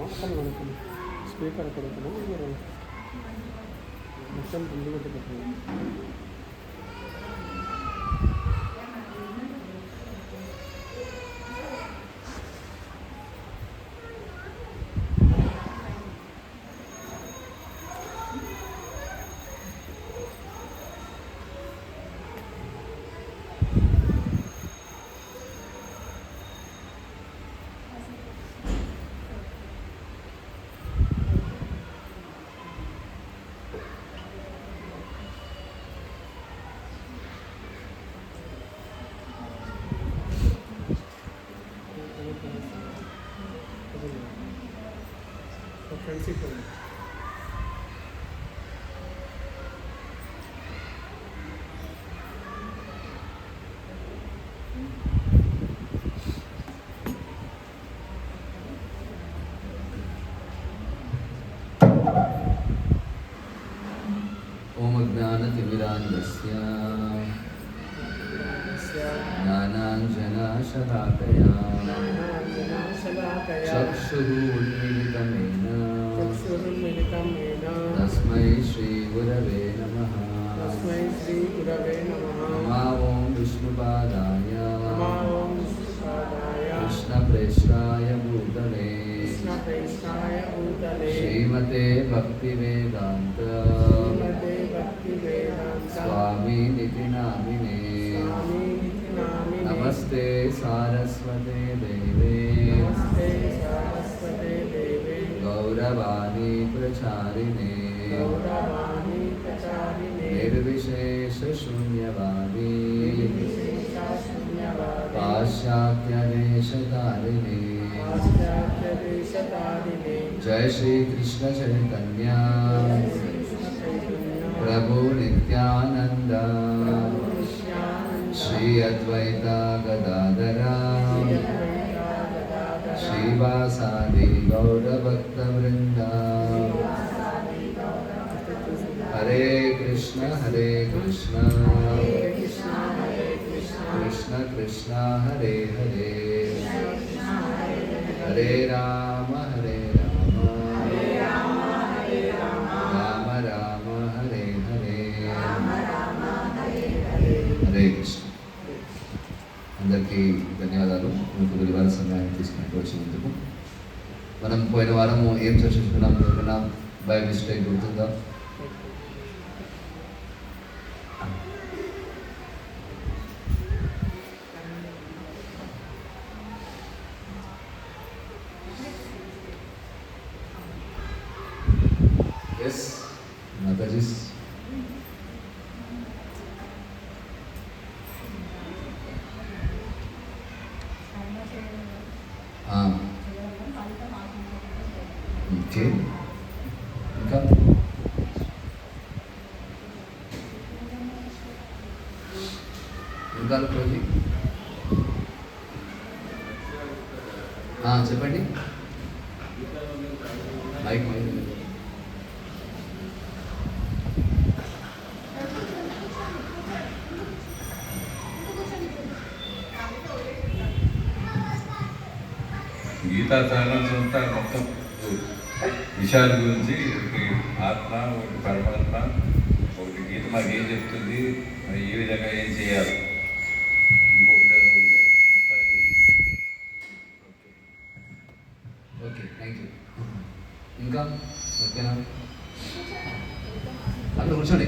అక్కడ అనుకున్నాం స్పీకర్ అక్కడ మీరు మొత్తం ముందు కొట్టి పెట్టండి. ఫ్రెండ్షిప్ ओम ज्ञानतिमिरान्धस्य ज्ञानाञ्जनशलाकया चक्षुः उन्मीलितं येन तस्मै श्रीगुरवे नमः। नमः ॐ विष्णुपादाय कृष्णप्रेष्ठाय भूतले श्रीमते भक्तिवेदान्त स्वामिनिति नामिने। नमस्ते सारस्वते देवे गौरवाणी प्रचारिणे निर्विशेषशून्यवादी पाश्चात्यदेशतारिणे। जय श्री कृष्ण चैतन्य प्रभु नित्यानंद श्री अद्वैता गदाधरा श्रीवासादि गौरभक्तवृंदा। हरे कृष्ण कृष्ण कृष्ण हरे हरे हरे राम राम राम हरे हरे। హరే కృష్ణ. అందరికీ ధన్యవాదాలు. మీకు విలువైన సమయాన్ని తీసుకుని వచ్చినందుకు. మనం పోయిన వారము ఏం చర్చించుకున్నాం అనుకున్నాం? బై మిస్టేక్ గుర్తుందా? Yes Matajis okay. ఇంకా ఇంకా రోజు చెప్పండి. మైక్ గీతా ఛానల్స్ అంతా మొత్తం విషయాల గురించి, ఒకటి ఆత్మ, ఒకటి పరమాత్మ, ఒకటి గీత మాకు ఏం చెప్తుంది, మరి ఏ విధంగా ఏం చేయాలి, ఇంకొకటి ఉంది. Okay, thank you. ఇంకా ఓకేనా? అక్కడ కూర్చోండి.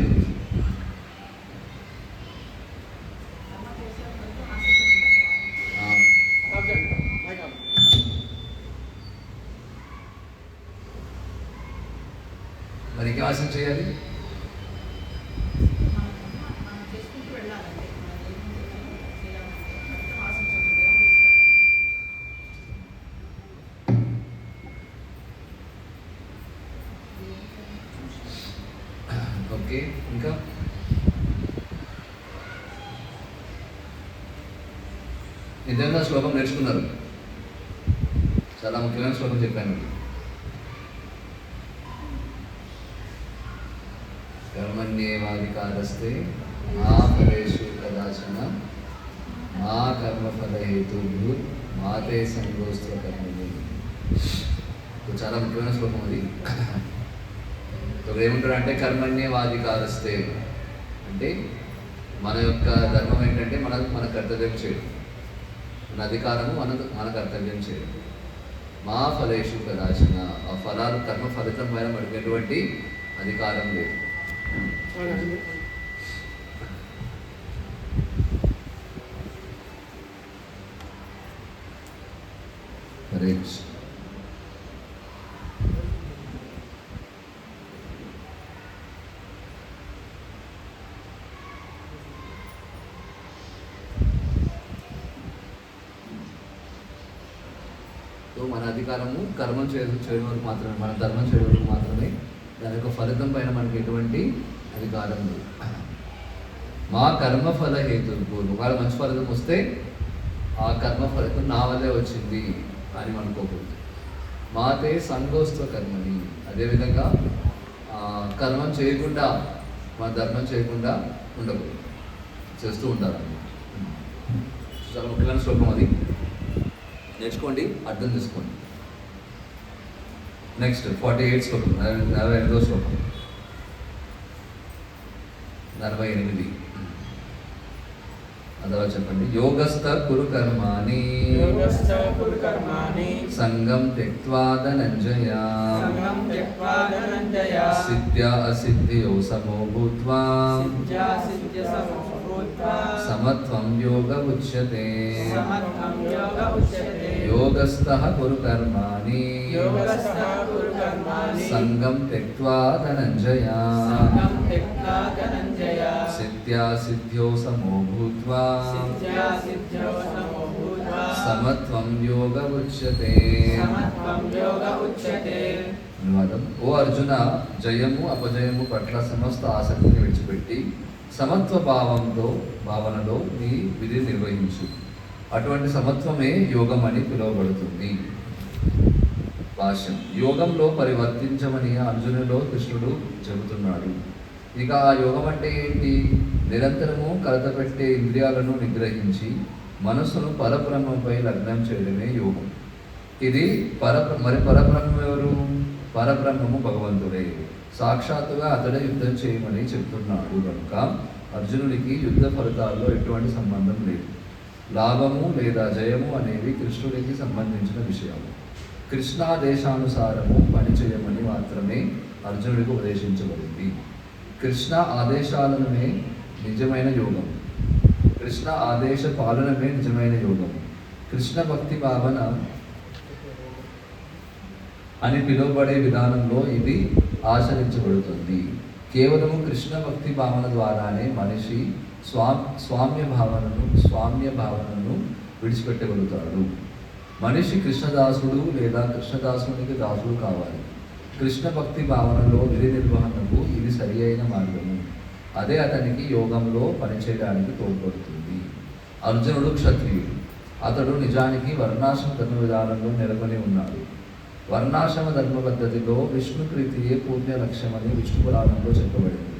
మరి ఇంకే ఆసనం చేయాలి? ఓకే. ఇంకా నిజంగా శ్లోకం నేర్చుకున్నారు. చాలా ముఖ్యమైన శ్లోకం చెప్పాను. कर्मण्येवाधिकारस्ते मा फलेषु कदाचन मा कर्मफलहेतुर्भूः मा ते संगोऽस्त्वकर्मणि. చాలా ముఖ్యమైన శ్లోకం అది. ఏమంటారంటే కర్మణ్యవాధికారస్తే అంటే మన యొక్క ధర్మం ఏంటంటే మన కర్తవ్యం చేయడం, మన అధికారము మన కర్తవ్యం చేయడం. మా ఫలేషు కదాచన, ఆ ఫలాలు కర్మ ఫలితం పైన మనకు ఎటువంటి అధికారం లేదు. హరే కృష్ణ. మన అధికారము కర్మం చేయడం వరకు మాత్రమే, మన ధర్మం చేయడం వరకు మాత్రమే. దాని యొక్క ఫలితం పైన మనకి ఎటువంటి అధికారం లేదు. మా కర్మఫల హేతువు, ఒకవేళ మంచి ఫలితం వస్తే ఆ కర్మ ఫలితం నా వల్లే వచ్చింది అని అనుకోకూడదు. మాతే సంగోస్త్వ కర్మని, అదేవిధంగా కర్మం చేయకుండా మన ధర్మం చేయకుండా ఉండకూడదు, చేస్తూ ఉండాలి. చాలా ముఖ్యమైన శ్లోకం అది, నేర్చుకోండి, అర్థం చేసుకోండి. నెక్స్ట్ 48 శ్లోకం, 48వ శ్లోకం, 48. అదలా చెప్పండి. యోగస్థ కురు కర్మాణి సంగం త్యక్త్వా ధనంజయ సిద్ధ్యా అసిద్ధ్యో సమో భూత్వా సమత్వం యోగ ఉచ్యతే. యోగస్థః కురు కర్మాణి సంగం త్యక్త్వా ధనంజయ సిద్ధ్యా సిద్ధ్యో సమో భూత్వా సమత్వం యోగ ఉచ్యతే. అనువాదం. ఓ అర్జున, జయము అపజయము పట్ల సమస్త ఆసక్తిని విడిచిపెట్టి సమత్వ భావనలో నీ విధి నిర్వహించు. అటువంటి సమత్వమే యోగం అని పిలువబడుతుంది. భాష్యం. యోగంలో పరివర్తించమని అర్జునులో కృష్ణుడు చెబుతున్నాడు. ఇక ఆ యోగం అంటే ఏంటి? నిరంతరము కలతపెట్టే ఇంద్రియాలను నిగ్రహించి మనస్సును పరబ్రహ్మంపై లగ్నం చేయడమే యోగం. ఇది పరబ్రహ్మం ఎవరు? పరబ్రహ్మము భగవంతుడే. సాక్షాత్తుగా అతడే యుద్ధం చేయమని చెప్తున్నాడు కనుక అర్జునుడికి యుద్ధ ఫలితాల్లో ఎటువంటి సంబంధం లేదు. లాభము లేదా జయము అనేవి కృష్ణుడికి సంబంధించిన విషయాలు. కృష్ణాదేశానుసారము పనిచేయమని మాత్రమే అర్జునుడికి ఉపదేశించబడింది. కృష్ణ ఆదేశాలనే నిజమైన యోగం. కృష్ణ ఆదేశ పాలనమే నిజమైన యోగం. కృష్ణ భక్తి భావన అని పిలువబడే విధానంలో ఇది ఆచరించబడుతుంది. కేవలము కృష్ణ భక్తి భావన ద్వారానే మనిషి స్వామ్య భావనను విడిచిపెట్టగలుగుతాడు. మనిషి కృష్ణదాసుడు లేదా కృష్ణదాసునికి దాసుడు కావాలి. కృష్ణ భక్తి భావనలో విధి నిర్వహణకు ఇది సరి అయిన మార్గము. అదే అతనికి యోగంలో పనిచేయడానికి తోడ్పడుతుంది. అర్జునుడు క్షత్రియుడు. అతడు నిజానికి వర్ణాశ్రమ ధర్మ విధానంలో నెలకొని ఉన్నాడు. వర్ణాశ్రమ ధర్మ పద్ధతిలో విష్ణు ప్రీతియే పూర్ణ లక్ష్యమని విష్ణు పురాణంలో చెప్పబడింది.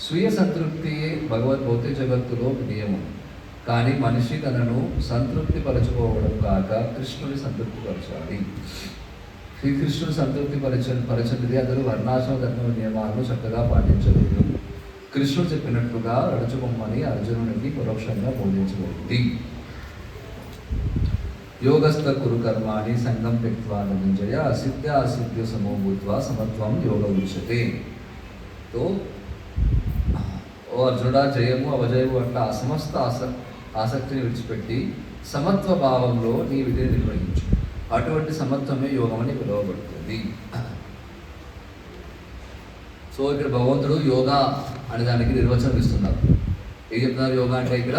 స్వీయ సంతృప్తియే భౌతిక జగత్తులో నియమం. కానీ మనిషి తనను సంతృప్తి పరచుకోవడం కాక కృష్ణుని సంతృప్తిపరచాలి. శ్రీకృష్ణుని సంతృప్తి పరచనిది అతడు వర్ణాశ్రమ ధర్మ నియమాలను చక్కగా పాటించలేదు. కృష్ణుడు చెప్పినట్లుగా నడుచుకోమని అర్జునునికి పరోక్షంగా బోధించబడింది. యోగస్థ కురు కర్మాణి సంగం త్యక్త్వా ధనంజయ అసిద్ధ్యా అసిద్ధ్యో సమో భూత్వా సమత్వం యోగ ఉచ్యతే. తో ఓ అర్జునుడా, జయము అపజయము అట్లా సమస్త ఆసక్తిని విడిచిపెట్టి సమత్వ భావంలో నీ విధిని నిర్వహించు. అటువంటి సమత్వమే యోగం అని పిలువబడుతుంది. సో ఇక్కడ భగవంతుడు యోగా అనే దానికి నిర్వచనం ఇస్తున్నారు. ఏం చెప్తున్నారు? యోగా అంటే ఇక్కడ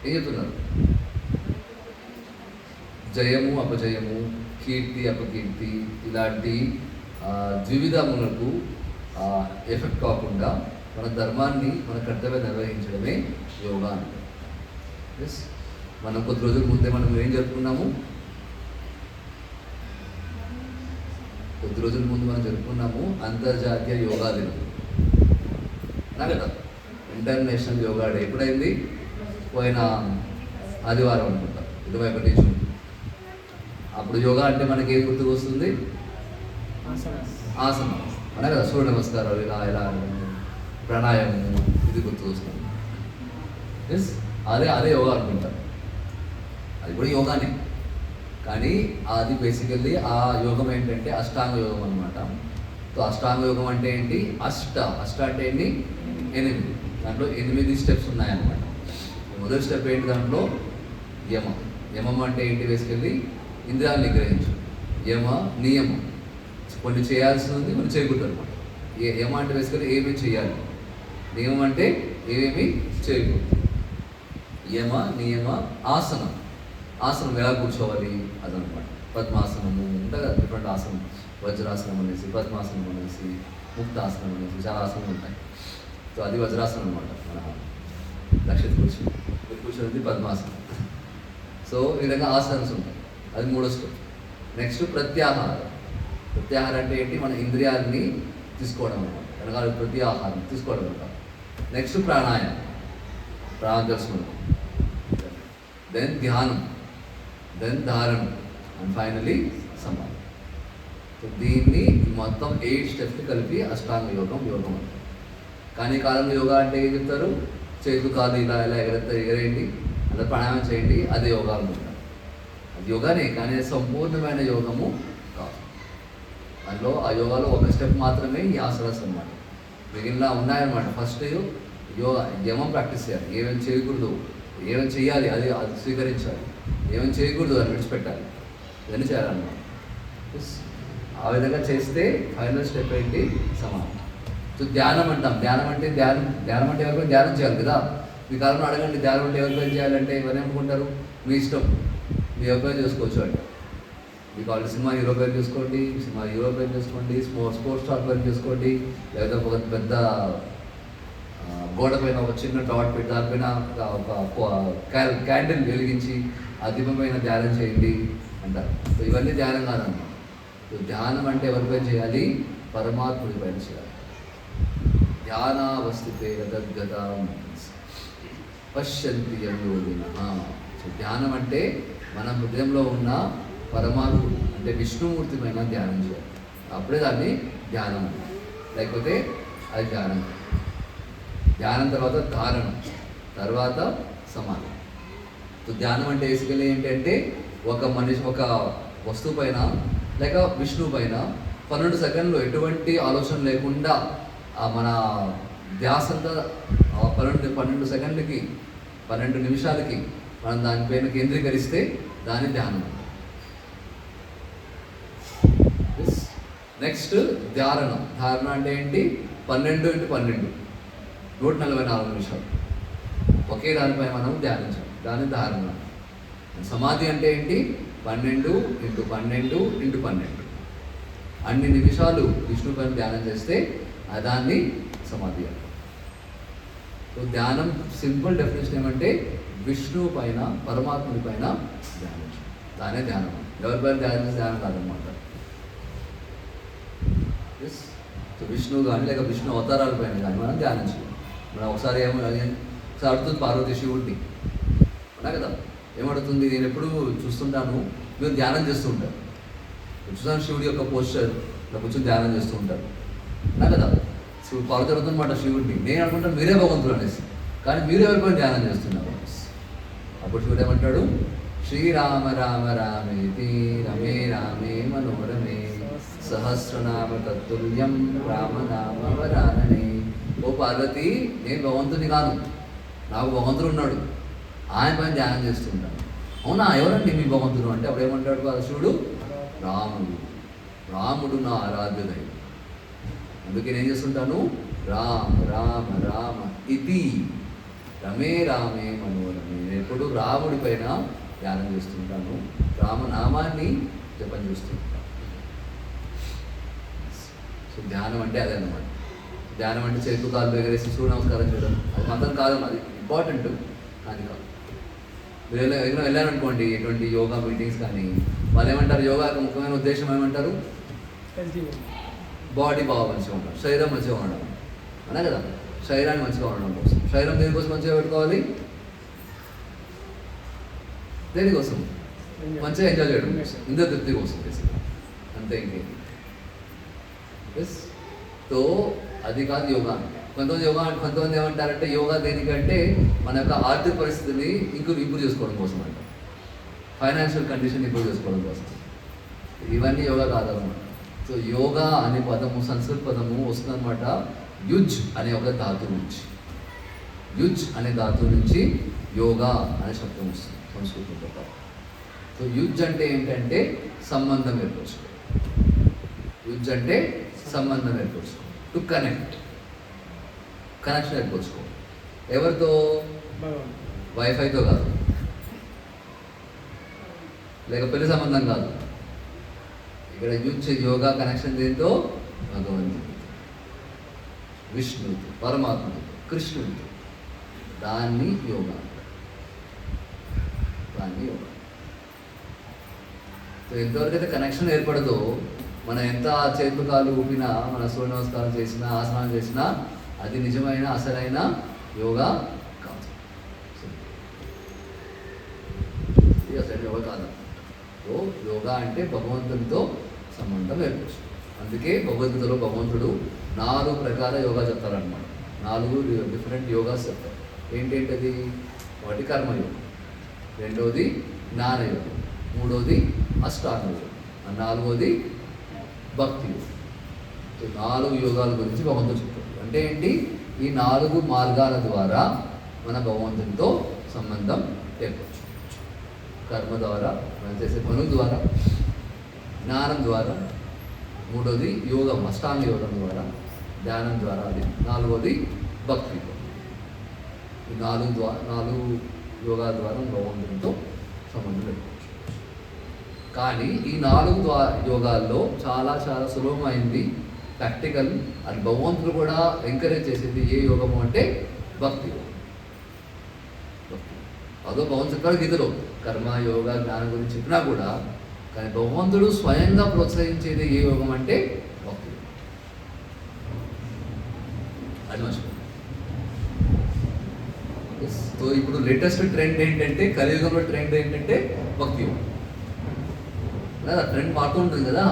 ఏం చెప్తున్నారు? జయము అపజయము, కీర్తి అపకీర్తి ఇలాంటి ద్వివిధములకు ఎఫెక్ట్ కాకుండా మన ధర్మాన్ని మన కర్తవ్యం నిర్వహించడమే యోగా అంటారు. ఎస్, మనం కొద్ది రోజుల ముందే మనం ఏం జరుపుకున్నాము? కొద్ది రోజుల ముందు మనం జరుపుకున్నాము అంతర్జాతీయ యోగా దినం కదా, ఇంటర్నేషనల్ యోగా డే. ఎప్పుడైంది? పోయిన ఆదివారం అనుకుంటా, 21 జూన్. అప్పుడు యోగా అంటే మనకి ఏం గుర్తుకు వస్తుంది? ఆసనం అనే కదా, సూర్య నమస్కారాలు ఇలా ఇలా ప్రాణాయామము ఇది గుర్తుకు వస్తుంది. ఎస్, అదే యోగా అనుకుంటారు. అది కూడా యోగానే, కానీ అది బేసికల్లీ ఆ యోగం ఏంటంటే అష్టాంగ యోగం అనమాట. సో అష్టాంగ యోగం అంటే ఏంటి? అష్ట అంటే ఏంటి? 8. దాంట్లో 8 స్టెప్స్ ఉన్నాయన్నమాట. మొదటి స్టెప్ ఏంటి? దాంట్లో యమం అంటే ఏంటి? బేసికల్లీ ఇంద్రియాలు నిగ్రహించు. నియమం, కొన్ని చేయాల్సి ఉంది, కొన్ని చేయకూడదు అనమాట. యమ అంటే బేసికల్లీ ఏమేమి చేయాలి, నియమం అంటే ఏమేమి చేయకూడదు. నియమ, ఆసనం ఎలా కూర్చోవాలి అదనమాట. పద్మాసనము ఉంటుంది కదా, డిఫరెంట్ ఆసనం, వజ్రాసనం అనేసి, పద్మాసనం అనేసి, ముక్తాసనం అనేసి చాలా ఆసనాలు ఉంటాయి. సో అది వజ్రాసనం అనమాట. మన లక్షిత కూర్చున్నది పద్మాసనం. సో ఈ విధంగా ఆసనాలు ఉంటాయి. అది 3వ స్టెప్. నెక్స్ట్ ప్రత్యాహారం అంటే ఏంటి? మన ఇంద్రియాలని తీసుకోవడం అనమాట. వెనకాల ప్రత్యాహారం తీసుకోవడం అనమాట. నెక్స్ట్ ప్రాణాయామం తెలుసుకుంటాం. దెన్ ధ్యానం, దెన్ ధారణం, అండ్ ఫైనలీ సమాధి. సో దీన్ని మొత్తం 8 స్టెప్స్ కలిపి అష్టాంగ యోగం అంటారు. కానీ ఈ కాలంలో యోగా అంటే ఏం చెప్తారు? చేతులు కాదు ఇలా ఎగరేయండి, అలా ప్రాణాయామం చేయండి, అదే యోగా అనుకుంటారు. అది యోగానే, కానీ సంపూర్ణమైన యోగము కాదు. అందులో ఆ యోగాలో ఒక స్టెప్ మాత్రమే ఈ ఆసనాస్ అనమాట. మిగిలిన ఉన్నాయన్నమాట. ఫస్ట్ యమం ప్రాక్టీస్ చేయాలి. ఏమేమి చేయకూడదు, ఏమేమి చేయాలి అది స్వీకరించాలి, ఏమేమి చేయకూడదు అని విడిచిపెట్టాలి, ఇవన్నీ చేయాలన్నమాట. ఆ విధంగా చేస్తే ఫైనల్ స్టెప్ ఏంటి? సమాధి. సో ధ్యానం అంటాం. ధ్యానం అంటే ఎవరికైనా ధ్యానం చేయాలి కదా. మీ కాలంలో అడగండి, ధ్యానం అంటే ఎవరికైనా చేయాలంటే ఎవరైనా అనుకుంటారు? మీ ఇష్టం, మీ ఎవరికైనా చేసుకోవచ్చు అంటే. మీకు ఆల్రెడీ సినిమా హీరో పేరు చూసుకోండి, స్పోర్ట్స్ స్టార్ పేరు చూసుకోండి, లేదా ఒక పెద్ద గోడ పైన ఒక చిన్న డాట్ పెట్టి దానిపైన ఒక క్యాండిల్ వెలిగించి ఆ దీపమైన ధ్యానం చేయండి అంటారు. సో ఇవన్నీ ధ్యానం కాదన్నమాట. సో ధ్యానం అంటే ఎవరిపైన చేయాలి? పరమాత్ముడి పైన చేయాలి. ధ్యానావస్థితే గద్గత పశ్యంతి యోగినః. సో ధ్యానం అంటే మన హృదయంలో ఉన్న పరమాత్ముడు అంటే విష్ణుమూర్తి పైన ధ్యానం చేయాలి. అప్పుడే దాన్ని ధ్యానం, లేకపోతే అది ధ్యానం. ధ్యానం తర్వాత ధారణం, తర్వాత సమాధి. సో ధ్యానం అంటే బేసికలీ ఏంటంటే ఒక వస్తువు పైన లేక విష్ణువు పైన 12 సెకండ్లు ఎటువంటి ఆలోచన లేకుండా మన ధ్యాస అంతా 12 సెకండ్లకి 12 నిమిషాలకి మనం దానిపైన కేంద్రీకరిస్తే దాని ధ్యానం. నెక్స్ట్ ధారణ అంటే ఏంటి? 12 × 12 144 నిమిషాలు ఒకే దానిపై మనం ధ్యానించాలి, దాని ధారణ. సమాధి అంటే ఏంటి? 12 × 12 × 12 అన్ని నిమిషాలు విష్ణు పైన ధ్యానం చేస్తే దాన్ని సమాధి అంటారు. సో ధ్యానం సింపుల్ డెఫినేషన్ ఏమంటే విష్ణువు పైన, పరమాత్ముడి పైన ధ్యానించడం, దానే ధ్యానం. ఎవరిపైన ధ్యానం చేస్తే ధ్యానం కాదనమాట. సో విష్ణువు కానీ లేక విష్ణు అవతారాల పైన కానీ మనం ధ్యానించాలి. మనం ఒకసారి అడుగుతుంది పార్వతి శివుడిని, అన్నా కదా, ఏమడుతుంది? నేను ఎప్పుడు చూస్తుంటాను, మీరు ధ్యానం చేస్తూ ఉంటారు, చూసాను శివుడి యొక్క పోస్చర్, ఇలా కూర్చొని ధ్యానం చేస్తూ ఉంటారు, అన్నా కదా. పార్వతి అడుగుతుందన్నమాట శివుడిని, నేను అనుకుంటాను మీరే భగవంతుడు అనేసి, కానీ మీరు ఎవరిపైన ధ్యానం చేస్తున్నారు? అప్పుడు శివుడు ఏమంటాడు? శ్రీరామ రామ రామేతి రమే రామే మనోరమే సహస్రనామ తత్తుల్యం రామనామ వరాననే. ఓ పార్వతి, నేను భగవంతుని కాను, నాకు భగవంతుడు ఉన్నాడు, ఆయన పైన ధ్యానం చేస్తుంటాను. అవునా, ఎవరండి మీ భగవంతుడు అంటే అప్పుడు ఏమంటాడు శివుడు? రాముడు నా ఆరాధ్య దైవం, అందుకే నేను చేస్తుంటాను రామ రామ రామ ఇతి రమే రామే మనోరమే. నేను ఎప్పుడు రాముడి పైన ధ్యానం చేస్తుంటాను, రామనామాన్ని జపం చేస్తుంటాను. సో ధ్యానం అంటే అదే అన్నమాట. ధ్యానం అంటే చేతు కాళ్ళు ఎగరేసి సూర్య నమస్కారం చేయడం, అది మాత్రం కాదు, అది ఇంపార్టెంట్ కానీ కాదు. మీరు వెళ్ళారనుకోండి ఎటువంటి యోగా మీటింగ్స్ కానీ, వాళ్ళు ఏమంటారు? యోగా యొక్క ముఖ్యమైన ఉద్దేశం ఏమంటారు? బాడీ బాగా మంచిగా ఉండడం, శరీరం మంచిగా ఉండడం, అన్నా కదా. శరీరాన్ని మంచిగా ఉండడం కోసం. శరీరం దేనికోసం మంచిగా పెట్టుకోవాలి? దేనికోసం? మంచిగా ఎంజాయ్ చేయడం ఇంత తృప్తి కోసం బేసిక్గా అంతే ఇంకేంటి. ఎస్ తో అది కాదు యోగా అంటే. కొంతమంది ఏమంటారంటే యోగా దేనికంటే మన యొక్క ఆర్థిక పరిస్థితిని ఇంప్రూవ్ చేసుకోవడం కోసం అంట, ఫైనాన్షియల్ కండిషన్ ఇంప్రూవ్ చేసుకోవడం కోసం. ఇవన్నీ యోగా కాదనమాట. సో యోగా అనే పదము సంస్కృత పదము వస్తుందన్నమాట యుజ్ అనే ఒక ధాతువు నుంచి. యుజ్ అనే ధాతువు నుంచి యోగా అనే శబ్దం వస్తుంది సంస్కృతంలో. సో యుజ్ అంటే ఏంటంటే సంబంధం ఏర్పరచుకో. యుజ్ అంటే సంబంధం ఏర్పరచుకో, టు కనెక్షన్ ఏర్పరచుకో. ఎవరితో? వైఫైతో కాదు, లేక పెళ్లి సంబంధం కాదు. ఇక్కడ యోగా కనెక్షన్ దేంతో? భగవంతుడు, విష్ణువుతో, పరమాత్మతో, కృష్ణుడితో. దాన్ని యోగా. సో ఎంతవరకు అయితే కనెక్షన్ ఏర్పడదో, మనం ఎంత చేతులు కాళ్ళు ఊపినా, మన సూర్య నమస్కారం చేసినా, ఆసనాలు చేసినా, అది నిజమైన అసలైన యోగా కాదు. ఇది అసలు యోగా కాదు. సో యోగా అంటే భగవంతునితో సంబంధం ఏర్పరచు. అందుకే భగవద్గీతలో భగవంతుడు 4 ప్రకార యోగా చెప్తారనమాట. 4 డిఫరెంట్ యోగాస్ చెప్తారు. ఏంటేంటది? ఒకటి కర్మయోగం, రెండోది జ్ఞానయోగం, మూడోది అష్టాంగ యోగం, 4వది భక్తి యోగం. 4 యోగాల గురించి భగవంతుడు చెప్తాడు. అంటే ఏంటి? ఈ 4 మార్గాల ద్వారా మన భగవంతునితో సంబంధం ఏర్పరచు. కర్మ ద్వారా, మనం చేసే పనుల ద్వారా, జ్ఞానం ద్వారా, మూడోది యోగం అష్టాంగ యోగం ద్వారా, ధ్యానం ద్వారా, అది 4వది భక్తి. ఈ 4 యోగాల ద్వారా భగవంతునితో సంబంధం ఏర్పరచు. కానీ ఈ 4 యోగాల్లో చాలా చాలా సులభమైంది, ప్రాక్టికల్, అది భగవంతుడు కూడా ఎంకరేజ్ చేసేది ఏ యోగము అంటే భక్తి యోగం. అదో భగవంతుడు చెప్పాడు గీతలో, కర్మ యోగా జ్ఞానం గురించి చెప్పినా కూడా, కానీ భగవంతుడు స్వయంగా ప్రోత్సహించేది ఏ యోగం అంటే భక్తి యోగం. అది మర్చిపోయింది. సో ఇప్పుడు లేటెస్ట్ ట్రెండ్ ఏంటంటే, కలియుగంలో ట్రెండ్ ఏంటంటే భక్తి యోగం. ట్రెండ్ మారుతూ ఉంటుంది కదా,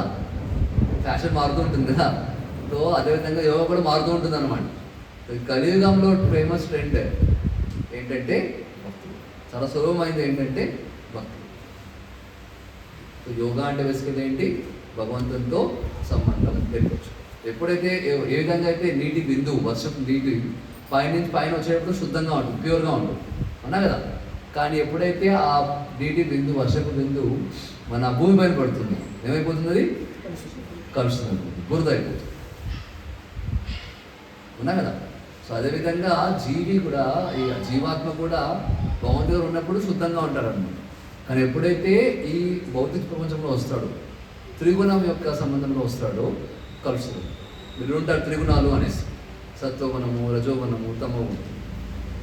ఫ్యాషన్ మారుతూ ఉంటుంది కదా. సో అదేవిధంగా యోగా కూడా మారుతూ ఉంటుంది అనమాట. కలియుగంలో ఫేమస్ ట్రెండ్ ఏంటంటే భక్తి. చాలా సులభమైంది ఏంటంటే భక్తి. సో యోగా అంటే బేసికల్ ఏంటి? భగవంతునితో సంబంధం ఏర్పరచు. ఎప్పుడైతే ఏ విధంగా అయితే నీటి బిందువు, వర్షపు నీటి పైనుంచి పైన వచ్చేటప్పుడు శుద్ధంగా ఉంటుంది, ప్యూర్గా ఉంటుంది అన్నా కదా. కానీ ఎప్పుడైతే ఆ నీటి బిందువు, వర్షపు బిందువు మన భూమి పైన పడుతుంది, ఏమైపోతుంది? అది కలుస్తుంది, బురద అయిపోతుంది, ఉన్నా కదా. సో అదేవిధంగా జీవి కూడా, ఈ జీవాత్మ కూడా భగవంతుడు ఉన్నప్పుడు శుద్ధంగా ఉంటారు అన్నమాట. కానీ ఎప్పుడైతే ఈ భౌతిక ప్రపంచంలో వస్తాడో, త్రిగుణం యొక్క సంబంధంలో వస్తాడో, కలుస్తుంది. మీరు ఉంటారు త్రిగుణాలు అనేసి, సత్వగుణము, రజోగుణము, తమోగుణం.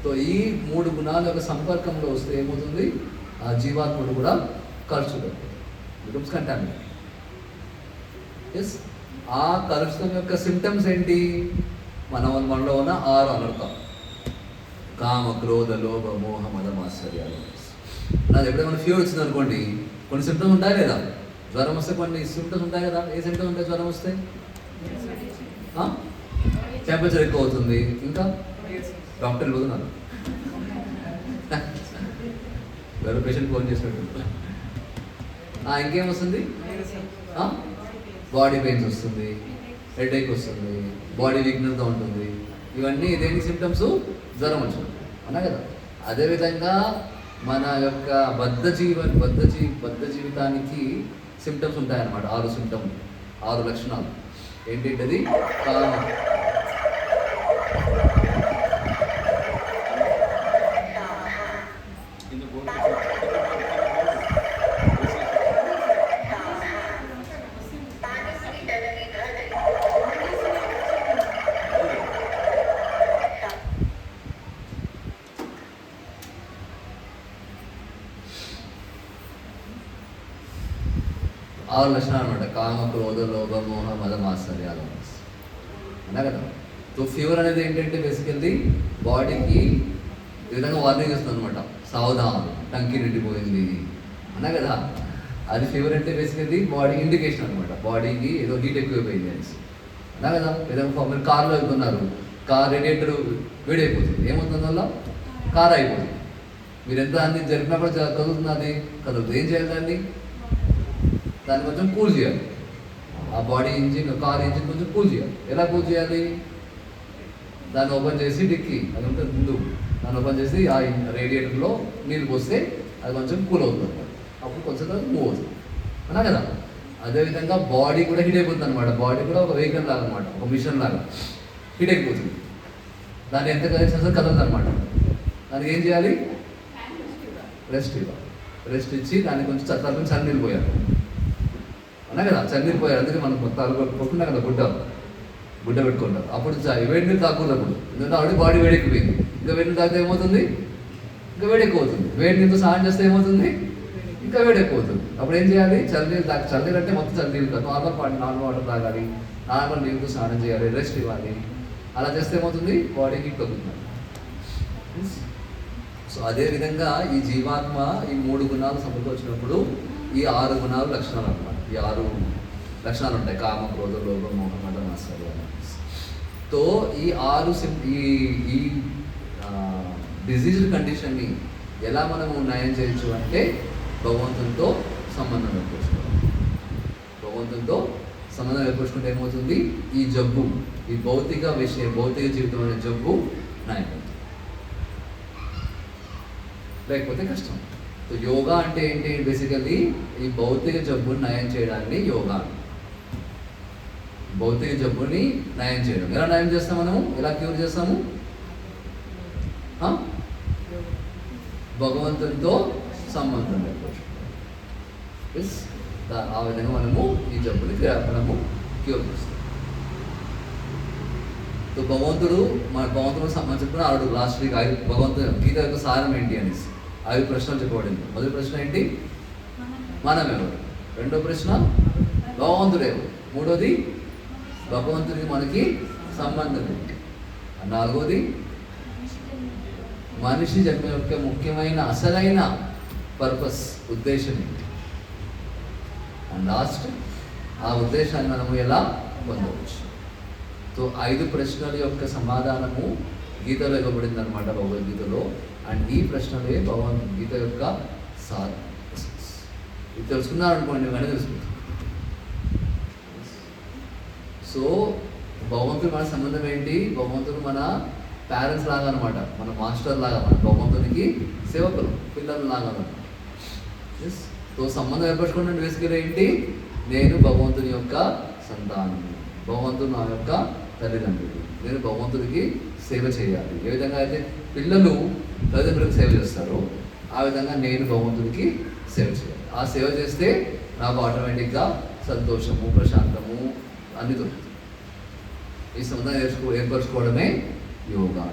సో ఈ 3 గుణాల యొక్క సంపర్కంలో వస్తే ఏమవుతుంది? ఆ జీవాత్ముడు కూడా కలుషితం, బికమ్స్ కంటామినేట్. ఎస్, ఆ కలుషితం యొక్క సిమ్టమ్స్ ఏంటి? మనలో ఉన్న 6 అనర్థం: కామ, క్రోధ, లోభ, మోహ, మద, మాత్సర్యాలు. నాకు ఎప్పుడైనా ఫీవర్ వచ్చింది అనుకోండి, కొన్ని సిమ్టమ్స్ ఉంటాయి లేదా? జ్వరం వస్తే కొన్ని సిమ్టమ్స్ ఉంటాయి కదా. ఏ సిమ్టమ్స్ ఉంటాయి జ్వరం వస్తే? టెంపరేచర్ ఎక్కువ అవుతుంది, ఇంకా డాక్టర్లు పోతున్నారు, వేరే పేషెంట్ ఫోన్ చేసినట్టు. ఇంకేం వస్తుంది? బాడీ పెయిన్స్ వస్తుంది, హెడేక్ వస్తుంది, బాడీ వీక్నెస్గా ఉంటుంది. ఇవన్నీ దేనికి సిమ్టమ్స్? జ్వరం వచ్చింది అన్నా కదా. అదేవిధంగా మన యొక్క బద్ధ జీవితానికి సిమ్టమ్స్ ఉంటాయన్నమాట. 6 సిమ్టమ్స్, 6 లక్షణాలు. ఏంటంటది? కామ, లక్షణాలు అనమాట. కామ, క్రోధ, లోభ, మోహ, మద, మాత్సర్యాలు అన్నా కదా. సో ఫీవర్ అనేది ఏంటంటే బేసికల్లీ బాడీకి ఈ విధంగా వార్నింగ్ ఇస్తుంది అనమాట. సావధానం, టంకి నిండిపోయింది అన్నా కదా. అది ఫీవర్ అంటే బేసికల్లీ బాడీ ఇండికేషన్ అనమాట, బాడీకి ఏదో హీట్ ఎక్కువైపోయింది అనేసి. అలా కదా, ఏదైనా మీరు కార్లో వెళ్తున్నారు, కార్ రేడియేటర్ వేడైపోతుంది, ఏమవుతుంది వల్ల కార్ అయిపోతుంది. మీరు ఎంత అన్ని జరిపినప్పుడు కదులుతుంది, అది కదులుతుంది. ఏం చేయాలి దాన్ని కొంచెం కూల్ చేయాలి. ఆ బాడీ ఇంజిన్, కార్ ఇంజిన్ కొంచెం కూల్ చేయాలి. ఎలా కూల్ చేయాలి? దాన్ని ఓపెన్ చేసి డిక్కీ అది ఉంటుంది ముందు, దాన్ని ఓపెన్ చేసి ఆ రేడియేటర్లో నీళ్ళు పోస్తే అది కొంచెం కూల్ అవుతుంది అనమాట. అప్పుడు కొంచెం మూవ్ అవుతుంది అన్నా కదా. అదేవిధంగా బాడీ కూడా హీట్ అయిపోతుంది అనమాట. బాడీ కూడా ఒక వెహికల్ లాగా అనమాట, ఒక మిషన్ లాగా హీట్ అయిపోతుంది. దాన్ని ఎంత కలిసి కదలదు అనమాట. దానికి ఏం చేయాలి? రెస్ట్ ఇవ్వాలి. రెస్ట్ ఇచ్చి దానికి కొంచెం చల్లని చన్నీళ్ళు పోయాలి అన్నా కదా. చన్నీళ్ళు పోయాలి, అందుకే మనం మొత్తాలు కొట్టుకున్నాం కదా, గుడ్డ పెట్టుకుంటారు. అప్పుడు వేడి నీళ్ళు తాకూడదు అప్పుడు, ఎందుకంటే ఆల్రెడీ బాడీ వేడెక్కిపోయింది. ఇంకా వేడి నీళ్ళు తాగితే ఏమవుతుంది? ఇంకా వేడెక్కువవుతుంది. వేడి నీళ్ళతో స్నానం చేస్తే ఏమవుతుంది? ఇంకా వేడెక్కువవుతుంది. అప్పుడు ఏం చేయాలి? చల్లనీళ్ళు చల్లనీళ్ళు అంటే మొత్తం చల్లనీళ్ళు కాదు, నార్మల్ వాటర్ తాగాలి, నార్మల్ నీళ్ళతో స్నానం చేయాలి, రెస్ట్ ఇవ్వాలి. అలా చేస్తే ఏమవుతుంది? బాడీ హీట్ తగ్గుతుంది. సో అదేవిధంగా ఈ జీవాత్మ ఈ 3 గుణాలు సమకూర్చినప్పుడు ఈ 6 గుణాలు లక్షణాలు అన్నమాట. ఈ 6 లక్షణాలు ఉంటాయి: కామ, క్రోధ, లోభం, మోహం, మదం, ఆశ్చర్యం. తో ఈ 6 ఈ డిజీజ్డ్ కండిషన్ని ఎలా మనము నయం చేయొచ్చు అంటే భగవంతునితో సంబంధం ఏర్పరచుకోవాలి. భగవంతునితో సంబంధం ఏర్పరచుకుంటే ఏమవుతుంది? ఈ జబ్బు, ఈ భౌతిక జీవితం అనే జబ్బు నయం అవుతుంది, లేకపోతే కష్టం. సో యోగా అంటే ఏంటి? బేసికల్లీ ఈ భౌతిక జబ్బుని నయం చేయడాన్ని యోగా. భౌతిక జబ్బుని నయం చేయడం ఎలా నయం చేస్తాం మనము? ఎలా క్యూర్ చేస్తాము? భగవంతునితో సంబంధం ఏర్పరచుకోవాలి. ఆ విధంగా మనము ఈ జబ్బుని మనము క్యూర్ చేస్తాం. సో భగవంతుడు మనం చెప్పుకున్న 6 లాస్ట్ వీక్ భగవంతుడు గీత యొక్క సారం ఏంటి అనేసి 5 ప్రశ్నలు చెప్పబడింది. మొదటి ప్రశ్న ఏంటి? మనం ఎవరు? రెండో ప్రశ్న భగవంతుడు ఎవరు? మూడోది భగవంతుడికి మనకి సంబంధం ఏంటి? 4వది మనిషి జన్మ యొక్క ముఖ్యమైన అసలైన పర్పస్, ఉద్దేశం ఏంటి? అండ్ లాస్ట్ ఆ ఉద్దేశాన్ని మనము ఎలా పొందవచ్చు. సో 5 ప్రశ్నల యొక్క సమాధానము గీతలో ఇవ్వబడింది అనమాట, భగవద్గీతలో. అండ్ ఈ ప్రశ్నలే భగవద్గీత యొక్క సారం. ఇది తెలుసుకున్నారనుకోండి, ఇవన్నీ తెలుసుకుంటాం. సో భగవంతుడు మన సంబంధం ఏంటి? భగవంతుడు మన పేరెంట్స్ లాగా అనమాట, మన మాస్టర్ లాగా, మన భగవంతునికి సేవకులు, పిల్లలు లాగా అనమాట. సో సంబంధం ఏర్పరచుకోండి బేసికల్ ఏంటి? నేను భగవంతుని యొక్క సంతానం, భగవంతుడు నా యొక్క తల్లిదండ్రులు, నేను భగవంతుడికి సేవ చేయాలి. ఏ విధంగా అయితే పిల్లలు తల్లిదండ్రులకు సేవ చేస్తారో ఆ విధంగా నేను భగవంతుడికి సేవ చేయాలి. ఆ సేవ చేస్తే నాకు ఆటోమేటిక్గా సంతోషము, ప్రశాంతము అన్ని దొరుకుతుంది. ఈ సంబంధం ఏర్పరచుకోవడమే యోగా.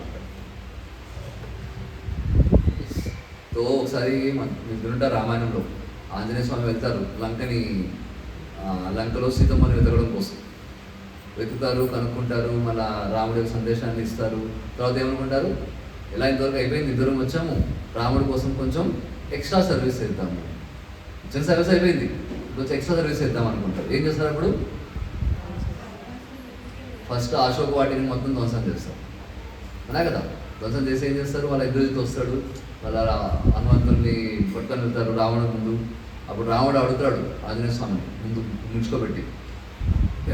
తో ఒకసారి మీరు రామాయణంలో ఆంజనేయ స్వామి వెళ్తారు లంకలో సీతమ్మని వెతకడం కోసం. వెతుకుతారు, కనుక్కుంటారు, మళ్ళీ రాముడి సందేశాన్ని ఇస్తారు. తర్వాత ఏమనుకుంటారు? ఎలా ఇంతవరకు అయిపోయింది, ఇద్దరం వచ్చాము, రాముడి కోసం కొంచెం ఎక్స్ట్రా సర్వీస్ చేద్దాము. చిన్న సర్వీస్ అయిపోయింది, కొంచెం ఎక్స్ట్రా సర్వీస్ చేద్దాం అనుకుంటారు. ఏం చేస్తారు అప్పుడు? ఫస్ట్ అశోక వాటిని మొత్తం ధ్వంసం చేస్తారు, అలా కదా. ధ్వంసం చేసి ఏం చేస్తారు? వాళ్ళ ఎదురుతో వస్తాడు, వాళ్ళ హనుమంతుడిని పట్టుకొని వెళ్తారు రావణుడి ముందు. అప్పుడు రాముడు అడుగుతాడు ఆంజనేయ స్వామి ముందు ముంచుకోబెట్టి,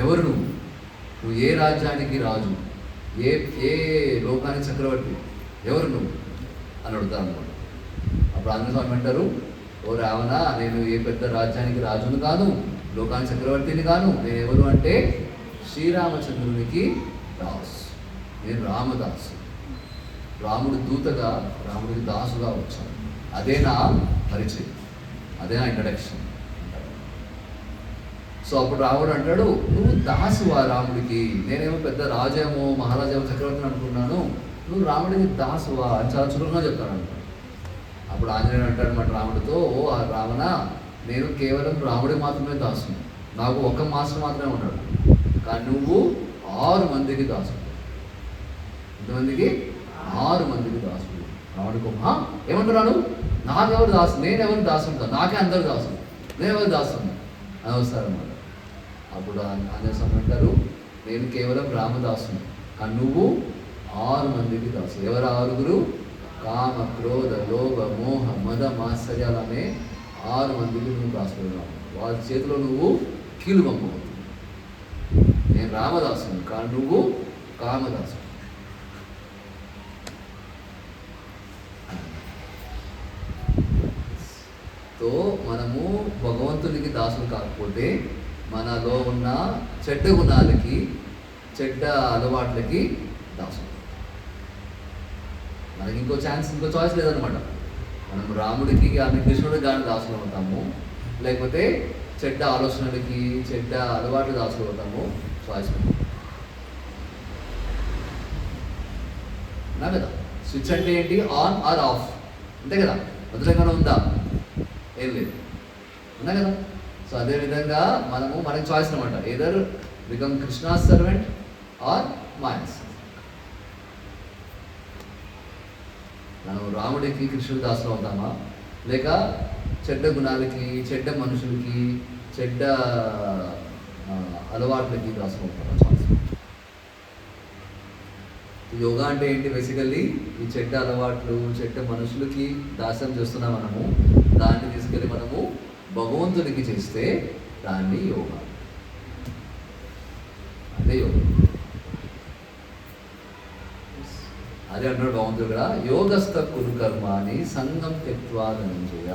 ఎవరు నువ్వు ఏ రాజ్యానికి రాజు, ఏ లోకానికి చక్రవర్తి, ఎవరు నువ్వు అని అడుగుతారు అనమాట. అప్పుడు ఆంజనేయ స్వామి అంటారు, ఓ రావణ, నేను ఏ పెద్ద రాజ్యానికి రాజును కాను, లోకానికి చక్రవర్తిని కాను. నేను ఎవరు అంటే శ్రీరామచంద్రునికి దాసు, నేను రామదాసు, రాముడి దూతగా, రాముడికి దాసుగా వచ్చాను. అదే నా పరిచయం, అదే నా ఇంట్రడక్షన్. సో అప్పుడు రాముడు అంటాడు, నువ్వు దాసువా రాముడికి? నేనేమో పెద్ద రాజేమో, మహారాజేమో, చక్రవర్తిని అనుకున్నాను, నువ్వు రాముడికి దాసువా అని చాలా చురుకుగా చెప్తాడు అనమాట. అప్పుడు ఆంజనేయుడు అంటాడు అనమాట రాముడితో, ఓ రావణ, నేను కేవలం రాముడికి మాత్రమే దాసును, నాకు ఒక్క మాస్టర్ మాత్రమే ఉన్నాడు, కానీ నువ్వు 6 మందికి దాసుడు. ఎంతమందికి? 6 మందికి దాసుడు. రాముడికి ఏమంటున్నాడు? నాకెవరు దాసు? నేనెవరు దాసుడు కాదు, నాకే అందరు దాసుడు. నేను దాసుని అనవసరం అన్నమాట. అప్పుడు అనేసి అంటారు, నేను కేవలం రామదాసుని, కానీ నువ్వు 6 మందికి దాసు. ఎవరు 6? కామ, క్రోధ, లోభ, మోహ, మద, మాత్సర్యాలు అనే 6 మందికి నువ్వు దాసుకున్నావు. వాళ్ళ చేతిలో నువ్వు కీలు పంపవు. నేను రామదాసుని, కానీ నువ్వు కామదాసు. తో మనము భగవంతునికి దాసులు కాకపోతే మనలో ఉన్న చెడ్డ గుణాలకి, చెడ్డ అలవాట్లకి దాసులు. మనకి ఇంకో చాయిస్ లేదనమాట. మనం రాముడికి కానీ కృష్ణుడికి కానీ దాసులు అవుతాము, లేకపోతే చెడ్డ ఆలోచనలకి, చెడ్డ అలవాట్లు దాసులు అవుతాము. చాయిస్ ఉన్నా కదా. స్విచ్ అంటే ఏంటి? ఆన్ ఆర్ ఆఫ్, అంతే కదా. వదిలేకుండా ఉందా? ఏం లేదు, ఉన్నా కదా. సో అదేవిధంగా మనకి చాయిస్ అనమాట. Either become Krishna's servant or Maya's. మనం రాముడికి కృష్ణుడి దాసులు అవుతామా, లేక చెడ్డ గుణాలకి, చెడ్డ మనుషులకి, చెడ్డ అలవాట్లకి దాసులు అవుతామా? చాయిస్. యోగా అంటే ఏంటి? బేసికల్లీ ఈ చెడ్డ అలవాట్లు, చెడ్డ మనుషులకి దాస్యం చేస్తున్నాం మనము. దాన్ని తీసుకెళ్ళి మనము భగవంతునికి చేస్తే దాన్ని యోగా. అదే యోగా. అదే అంటాడు భగవంతుడు కూడా, యోగస్థ కురు కర్మాని సంగం త్యక్త్వా ధనంజయ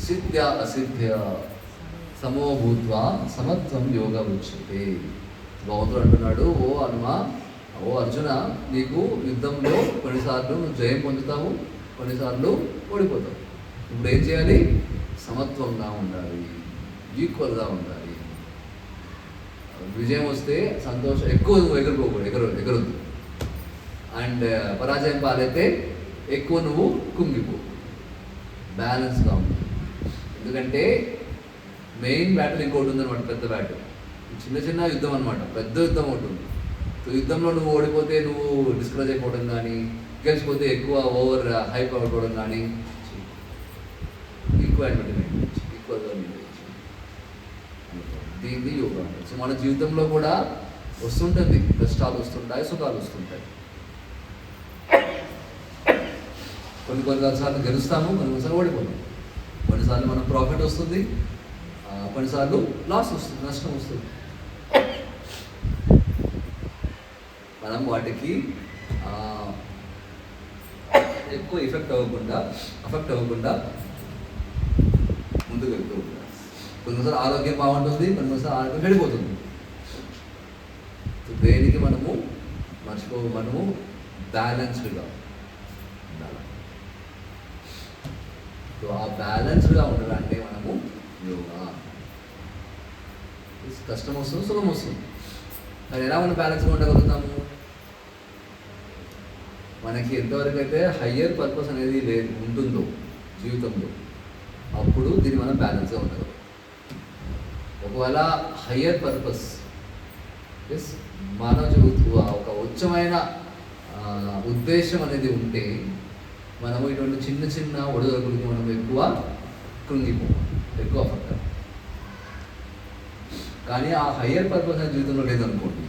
సిద్ధ్య అసిద్ధ్య సమోభూత్వా సమత్వం యోగ ఉచ్యతే. భగవంతుడు అంటున్నాడు, ఓ అర్జున, నీకు యుద్ధంలో కొన్నిసార్లు నువ్వు జయం పొందుతావు, కొన్నిసార్లు ఓడిపోతావు. ఇప్పుడు ఏం చేయాలి? సమత్వంగా ఉండాలి, ఈక్వల్గా ఉండాలి. విజయం వస్తే సంతోషం, ఎక్కువ నువ్వు ఎగరొద్దు. అండ్ పరాజయం పాలైతే ఎక్కువ నువ్వు కుంగిపో. బ్యాలెన్స్గా ఉంటుంది. ఎందుకంటే మెయిన్ బ్యాటిల్ ఇంకోటి ఉందన్నమాట, పెద్ద బ్యాటిల్. చిన్న యుద్ధం అనమాట, పెద్ద యుద్ధం ఒకటి ఉంది. సో యుద్ధంలో నువ్వు ఓడిపోతే నువ్వు డిస్కరేజ్ అయిపోవడం కానీ, గెలిచిపోతే ఎక్కువ ఓవర్ హైప్ అయిపోవడం కానీ, ఈక్వాలిటీ ఈక్వల్గా దీన్ని యోగా అంటారు. సో మన జీవితంలో కూడా వస్తుంటుంది, కష్టాలు వస్తుంటాయి, సుఖాలు వస్తుంటాయి. కొన్నిసార్లు గెలుస్తాము, కొన్నిసార్లు ఓడిపోతాం. కొన్నిసార్లు మనం ప్రాఫిట్ వస్తుంది, కొన్నిసార్లు లాస్ వస్తుంది, నష్టం వస్తుంది. మనం వాటికి ఎక్కువ ఎఫెక్ట్ అవ్వకుండా ముందుకు వెళ్తూ ఉంటాం. కొన్నిసార్లు ఆరోగ్యం బాగుంటుంది, కొన్నిసార్లు ఆరోగ్యం చెడిపోతుంది. దేనికి మనము బ్యాలెన్స్డ్గా ఉండాలి. సో ఆ బ్యాలెన్స్డ్గా ఉండడాన్ని మనము యోగా. కష్టం వస్తుంది, సుఖం వస్తుంది. కానీ ఎలా మనం బ్యాలెన్స్గా ఉండగలుగుతాము? మనకి ఎంతవరకు అయితే హయ్యర్ పర్పస్ అనేది ఉంటుందో జీవితంలో, అప్పుడు దీన్ని మనం బ్యాలెన్స్గా ఉండగలం. ఒకవేళ హయ్యర్ పర్పస్ ఒక ఉచ్చమైన ఉద్దేశం అనేది ఉంటే, మనము ఇటువంటి చిన్న ఒడిదొడుకులకి మనం ఎక్కువ కృంగిపోవాలి, ఎక్కువ అఫెక్ట్. కానీ ఆ హయ్యర్ పర్పస్ అనేది జీవితంలో లేదనుకోండి,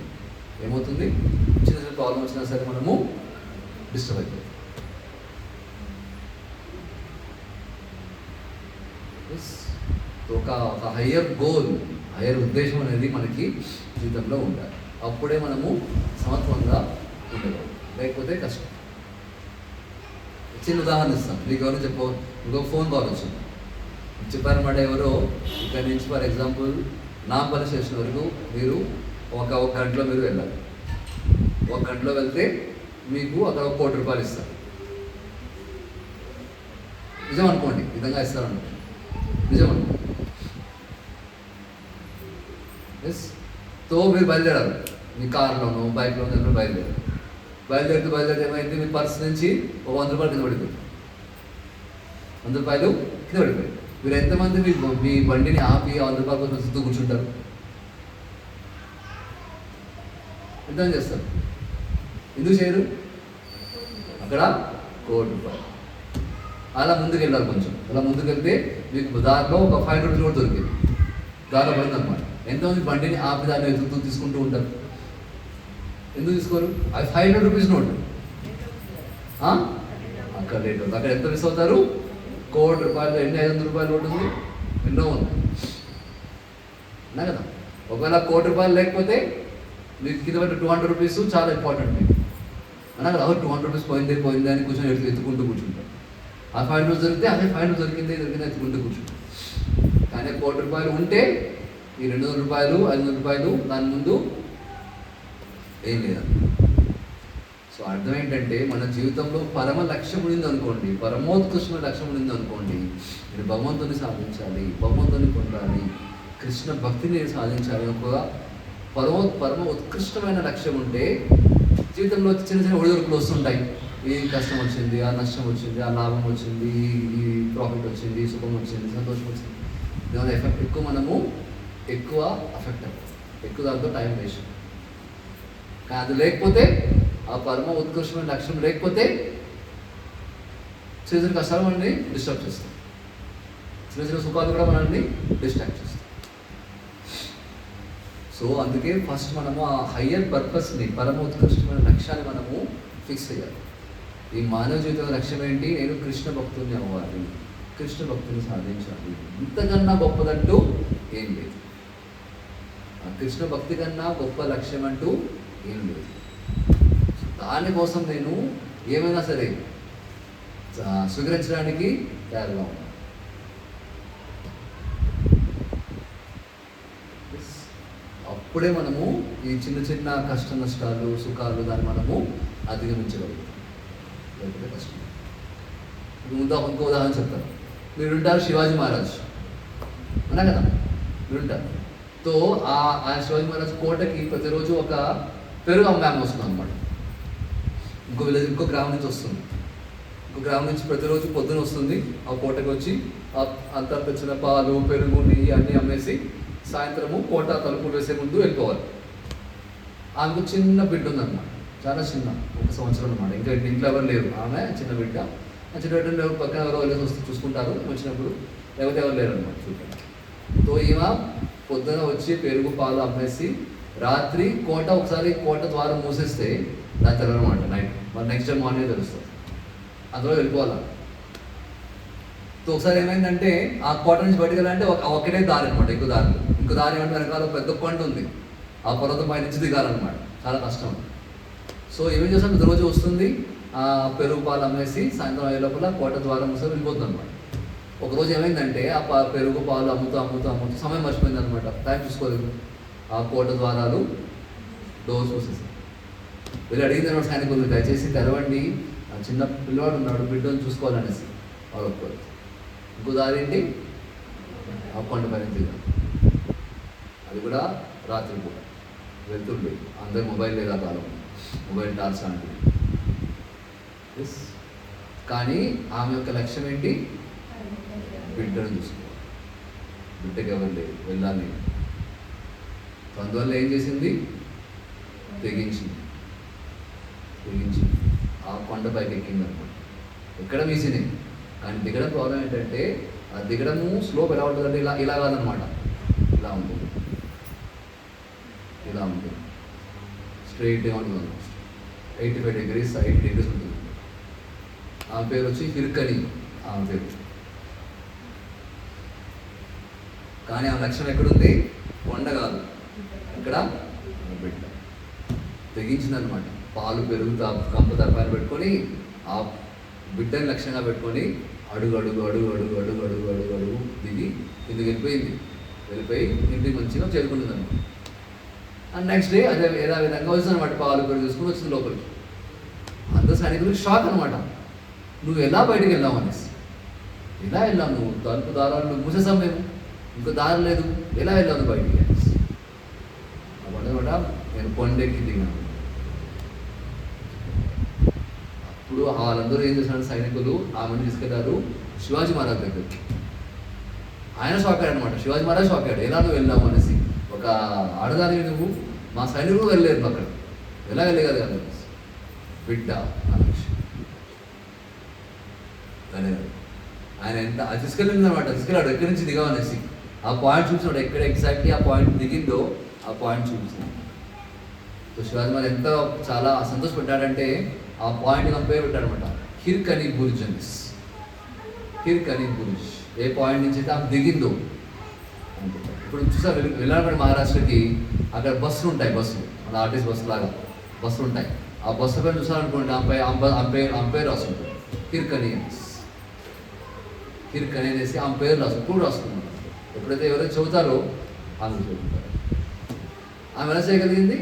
ఏమవుతుంది? చిన్న ప్రాబ్లం వచ్చినా సరే మనము డిస్టర్బ్ అయిపోతుంది. ఒక హయ్యర్ గోల్, హయ్యర్ ఉద్దేశం అనేది మనకి జీవితంలో ఉండాలి. అప్పుడే మనము సమత్వంగా ఉండగలం, లేకపోతే కష్టం. చిన్న ఉదాహరణ ఇస్తాం. మీకు ఎవరు ఇంకో ఫోన్ కాల్ వచ్చింది, చెప్పారన్నమాట. ఎవరో ఇక్కడ నుంచి ఫర్ ఎగ్జాంపుల్ నాంపల్లి స్టేషన్ వరకు మీరు ఒక గంటలో మీరు వెళ్ళాలి. ఒక గంటలో వెళ్తే మీకు అక్కడ 1 కోటి రూపాయలు ఇస్తారు. నిజం అనుకోండి, విధంగా ఇస్తారనుకోండి, నిజం అనుకోండి. తో మీరు బయలుదేరారు, మీ కార్లోనో బైక్లోనో బయలుదేరితే ఏమైంది? మీ పర్స్ నుంచి ఒక 100 రూపాయలు కింద పడిపోయింది. 100 రూపాయలు కింద పడిపోయింది. మీరు ఎంతమంది మీ బండిని ఆపి 100 రూపాయల కోసం చుట్టూ కూర్చుంటారు? ఎంత చేస్తారు? ఎందుకు చేయరు? అక్కడ 1 కోటి రూపాయలు. అలా ముందుకు వెళ్ళాలి. కొంచెం అలా ముందుకు వెళ్తే మీకు దారిలో ఒక 5 రూపీస్ కూడా దొరికింది, దారిలో పడింది అనమాట. ఎంతమంది బండిని ఆపి దాన్ని ఎదుగుతూ తీసుకుంటూ ఉంటారు? ఎందుకు తీసుకోరు? అది 500 రూపీస్ నోట్. అక్కడ రేట్ ఉంది. అక్కడ ఎంత మిస్ అవుతారు? 1 కోటి రూపాయలు, ఎన్ని 500 రూపాయలు నోట్ ఉంది, ఎన్నో ఉంది అన్నా కదా. ఒకవేళ 1 కోటి రూపాయలు లేకపోతే మీకు కింద పట్టు 200 రూపీస్ చాలా ఇంపార్టెంట్ మీకు అన్నా కదా. 200 రూపీస్ పోయింది అని కూర్చొని ఎత్తుకుంటూ కూర్చుంటారు. ఆ 500 దొరికితే అదే 500 దొరికింది ఎత్తుకుంటూ కూర్చుంటారు. కానీ 1 కోటి రూపాయలు ఉంటే ఈ 200 రూపాయలు 500 రూపాయలు దాని ముందు ఏం లేదు. సో అర్థం ఏంటంటే మన జీవితంలో పరమ లక్ష్యం ఉండింది అనుకోండి, పరమోత్కృష్టమైన లక్ష్యం ఉండింది అనుకోండి, నేను భగవంతుని సాధించాలి, భగవంతుని పొందాలి, కృష్ణ భక్తిని సాధించాలి, ఒక పరమ ఉత్కృష్టమైన లక్ష్యం ఉంటే జీవితంలో చిన్న చిన్న ఒడిదుడుకులు వస్తుంటాయి. ఈ కష్టం వచ్చింది, ఆ నష్టం వచ్చింది, ఆ లాభం వచ్చింది, ఈ ప్రాఫిట్ వచ్చింది, సుఖం వచ్చింది, సంతోషం వచ్చింది, దాని ఎఫెక్ట్ ఎక్కువ అఫెక్ట్ అవుతుంది, ఎక్కువ దాంతో టైం వేస్ట్. కానీ అది లేకపోతే, ఆ పరమ ఉత్కృష్టమైన లక్ష్యం లేకపోతే చిన్న చిన్న కష్టాలు మనల్ని డిస్టర్బ్ చేస్తాయి, చిన్న చిన్న సుఖాలు కూడా మనల్ని డిస్ట్రాక్ట్ చేస్తాయి. సో అందుకే ఫస్ట్ మనము ఆ హయ్యర్ పర్పస్ని, పరమ ఉత్కృష్టమైన లక్ష్యాన్ని మనము ఫిక్స్ చేయాలి. ఈ మానవ జీవితంలో లక్ష్యం ఏంటి? నేను కృష్ణ భక్తుని అవ్వాలి, కృష్ణ భక్తుని సాధించాలి. ఇంతకన్నా గొప్పదంటూ ఏం లేదు. ఆ కృష్ణ భక్తి కన్నా గొప్ప లక్ష్యం అంటూ ఏం లేదు. దానికోసం నేను ఏమైనా సరే స్వీకరించడానికి తయారుగా ఉన్నాను. అప్పుడే మనము ఈ చిన్న చిన్న కష్ట నష్టాలు సుఖాలు దాన్ని మనము అధిగమించగలుగుతాం. లేకపోతే కష్టం. ఇంకో ఉదాహరణ చెప్తాను. మీరు ఉంటారు శివాజీ మహారాజ్ అన్నా కదా, మీరు ఉంటారు. తో ఆ శివాజీ మహారాజ్ కోటకి ప్రతిరోజు ఒక పెరుగు అమ్మాయి వస్తుంది అనమాట. ఇంకో గ్రామం నుంచి వస్తుంది. ఇంకో గ్రామం నుంచి ప్రతిరోజు పొద్దున వస్తుంది, ఆ కోటకి వచ్చి అంతా తెచ్చిన పాలు, పెరుగు, నెయ్యి అన్నీ అమ్మేసి సాయంత్రము కోట తలుపులు వేసే ముందు వెళ్ళిపోవాలి. ఆమెకు చిన్న బిడ్డ ఉందన్నమాట, చాలా చిన్న, 1 సంవత్సరం అనమాట. ఇంకా ఇంట్లో ఎవరు లేరు, ఆమె చిన్న బిడ్డ. ఆ చిన్న బిడ్డ పక్కన ఎవరో వెళ్ళేసి వస్తే చూసుకుంటారు వచ్చినప్పుడు, లేకపోతే ఎవరు లేరు అనమాట చూడండి. తో ఈమె పొద్దున వచ్చి పెరుగు పాలు అమ్మేసి రాత్రి ఒకసారి కోట ద్వారం మూసేస్తే దాని తెలవనమాట నైట్, మరి నెక్స్ట్ డే మార్నింగ్ తెలుస్తుంది, అందులో వెళ్ళిపోవాలి. సో ఒకసారి ఏమైందంటే ఆ కోట నుంచి బయటకు వెళ్ళాలంటే ఒకటే దారి అనమాట, ఇంకో దారి ఏమంటే వెనకాల పెద్ద కొండ ఉంది, ఆ పర్వతం పై నుంచి దిగాలన్నమాట, చాలా కష్టం. సో ఏమేం చేస్తాం, రోజు వస్తుంది, ఆ పెరుగు పాలు అమ్మేసి సాయంత్రం అయ్యే లోపల కోట ద్వారం మూసేసి వెళ్ళిపోతుంది అనమాట. ఒకరోజు ఏమైందంటే ఆ పెరుగు పాలు అమ్ముతూ సమయం మర్చిపోయింది అనమాట, టైం చూసుకోలేదు. ఆ కోట ద్వారాలు డోర్స్ మూసేసి వెళ్ళి అడిగింది అనమాట సైనికులు, దయచేసి తెరవండి, ఆ చిన్న పిల్లవాడు ఉన్నాడు, బిడ్డను చూసుకోవాలనేసి. వాళ్ళు ఒప్పుకోరు. ఇంకో దారి ఏంటి, ఆ కొండ పైన దిగా, అది కూడా రాత్రి పూట వెళ్తుండే, అందరు మొబైల్ లేదా కాలం, మొబైల్ టార్చ్ లాంటివి. కానీ ఆమె యొక్క లక్ష్యం ఏంటి, బిడ్డను చూసుకోవాలి, బిడ్డకి ఎవరు లేదు, వెళ్ళాలి. అందువల్ల ఏం చేసింది, తెగించింది, ఆ కొండపైకి ఎక్కింది అనమాట. ఎక్కడం ఈజీనే, కానీ దిగడం ప్రాబ్లం ఏంటంటే, ఆ దిగడము స్లోప్ ఎలా ఉంటుందంటే ఇలా కాదనమాట, ఇలా ఉంటుంది, స్ట్రైట్గా ఉంటుంది, 85 degrees 80 degrees ఉంటుంది. ఆమె పేరు వచ్చి హిర్కని ఆమె పేరు. కానీ ఆమె లక్ష్యం ఎక్కడుంది, కొండ కాదు, ఇక్కడ బిడ్డ. తెగించిందనమాట, పాలు పెరుగు కంప తరపాలు పెట్టుకొని ఆ బిడ్డని లక్ష్యంగా పెట్టుకొని అడుగు దిగి కిందికి వెళ్ళిపోయి ఇంటికి మంచిగా చేరుకుంటుంది అనమాట. అండ్ నెక్స్ట్ డే అదే విధంగా వచ్చింది అనమాట, పాలు పెరుగు తీసుకుని వచ్చింది లోపలికి. అందరూ సైనికులకు షాక్ అనమాట, నువ్వు ఎలా బయటికి వెళ్ళావు అనేసి. ఎలా వెళ్ళావు నువ్వు, తలుపు దారాలు మూసేసాం మేము, ఇంకో దారి లేదు, ఎలా వెళ్ళావు బయటికి అనేసి. అన్నమాట నేను కొండెక్కి దిగాను. అప్పుడు వాళ్ళందరూ ఏం చేశారు, సైనికులు ఆమెను తీసుకెళ్లారు శివాజీ మహారాజ్ దగ్గరికి. ఆయన షాక్ అయ్యాడు అనమాట, శివాజీ మహారాజ్ షాక్ అయ్యాడు, ఎలా నువ్వు వెళ్ళావు అనేసి. ఒక ఆడదాని నువ్వు, మా సైనికులు వెళ్ళలేరు అక్కడ, ఎలా వెళ్ళగలరు కదా బిడ్డ అనే విషయం. ఆయన ఎంత అది తీసుకెళ్ళింది అనమాట, తీసుకెళ్ళాడు ఎక్కడి నుంచి దిగామనేసి ఆ పాయింట్ చూపిస్తున్నాడు, ఎక్కడ ఎగ్జాక్ట్లీ ఆ పాయింట్ దిగిందో ఆ పాయింట్ చూపిస్తున్నాడు. సో శివాజీ మరి ఎంత చాలా సంతోషపడ్డాడంటే ఆ పాయింట్ కంపేర్ పెట్టాడనమాట, హిర్కనీ బుర్జ్ అని. హిర్కనీ బుర్జ్ ఏ పాయింట్ నుంచి అయితే ఆమె దిగిందో. ఇప్పుడు చూసా వెళ్ళినప్పుడు మహారాష్ట్రకి అక్కడ బస్సులు ఉంటాయి, బస్సులు మన ఆర్టీసీ బస్సు లాగా బస్సులు ఉంటాయి. ఆ బస్సు పైన చూసారనుకోండి అంపైర్ రాసుకుంటారు హిర్కనీ అనేసి. హిర్కనీ అనేసి అంపైర్ రాసుకుంటూ రాసుకున్నారు. ఎప్పుడైతే ఎవరైతే చెబుతారో ఆమె చెబుతారు. ఆమె ఎలా చేయగలిగింది?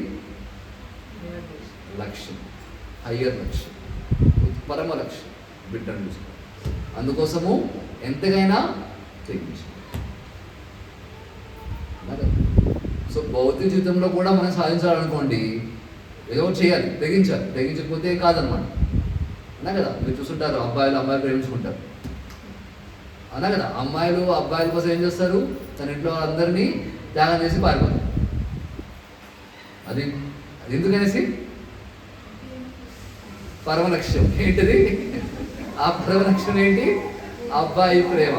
లక్ష్యం, హయ్యర్ లక్ష్యం, పరమ లక్ష్యం, బిడ్డను చూసుకో. అందుకోసము ఎంతకైనా తెగించాలి. సో భౌతిక జీవితంలో కూడా మనం సాధించాలనుకోండి, ఏదో చేయాలి, తెగించాలి. తెగించకపోతే కాదనమాట. అన్నా కదా, మీరు చూస్తుంటారు అమ్మాయిలు ప్రేమించుకుంటారు అన్నా కదా. అమ్మాయిలు అబ్బాయిల కోసం ఏం చేస్తారు? తన ఇంట్లో అందరినీ త్యాగం చేసి పారిపోతారు. అది ఎందుకనేసి పరమ లక్ష్యం ఏంటిది? ఆ పరమ లక్ష్యం ఏంటి? అబ్బాయి ప్రేమ,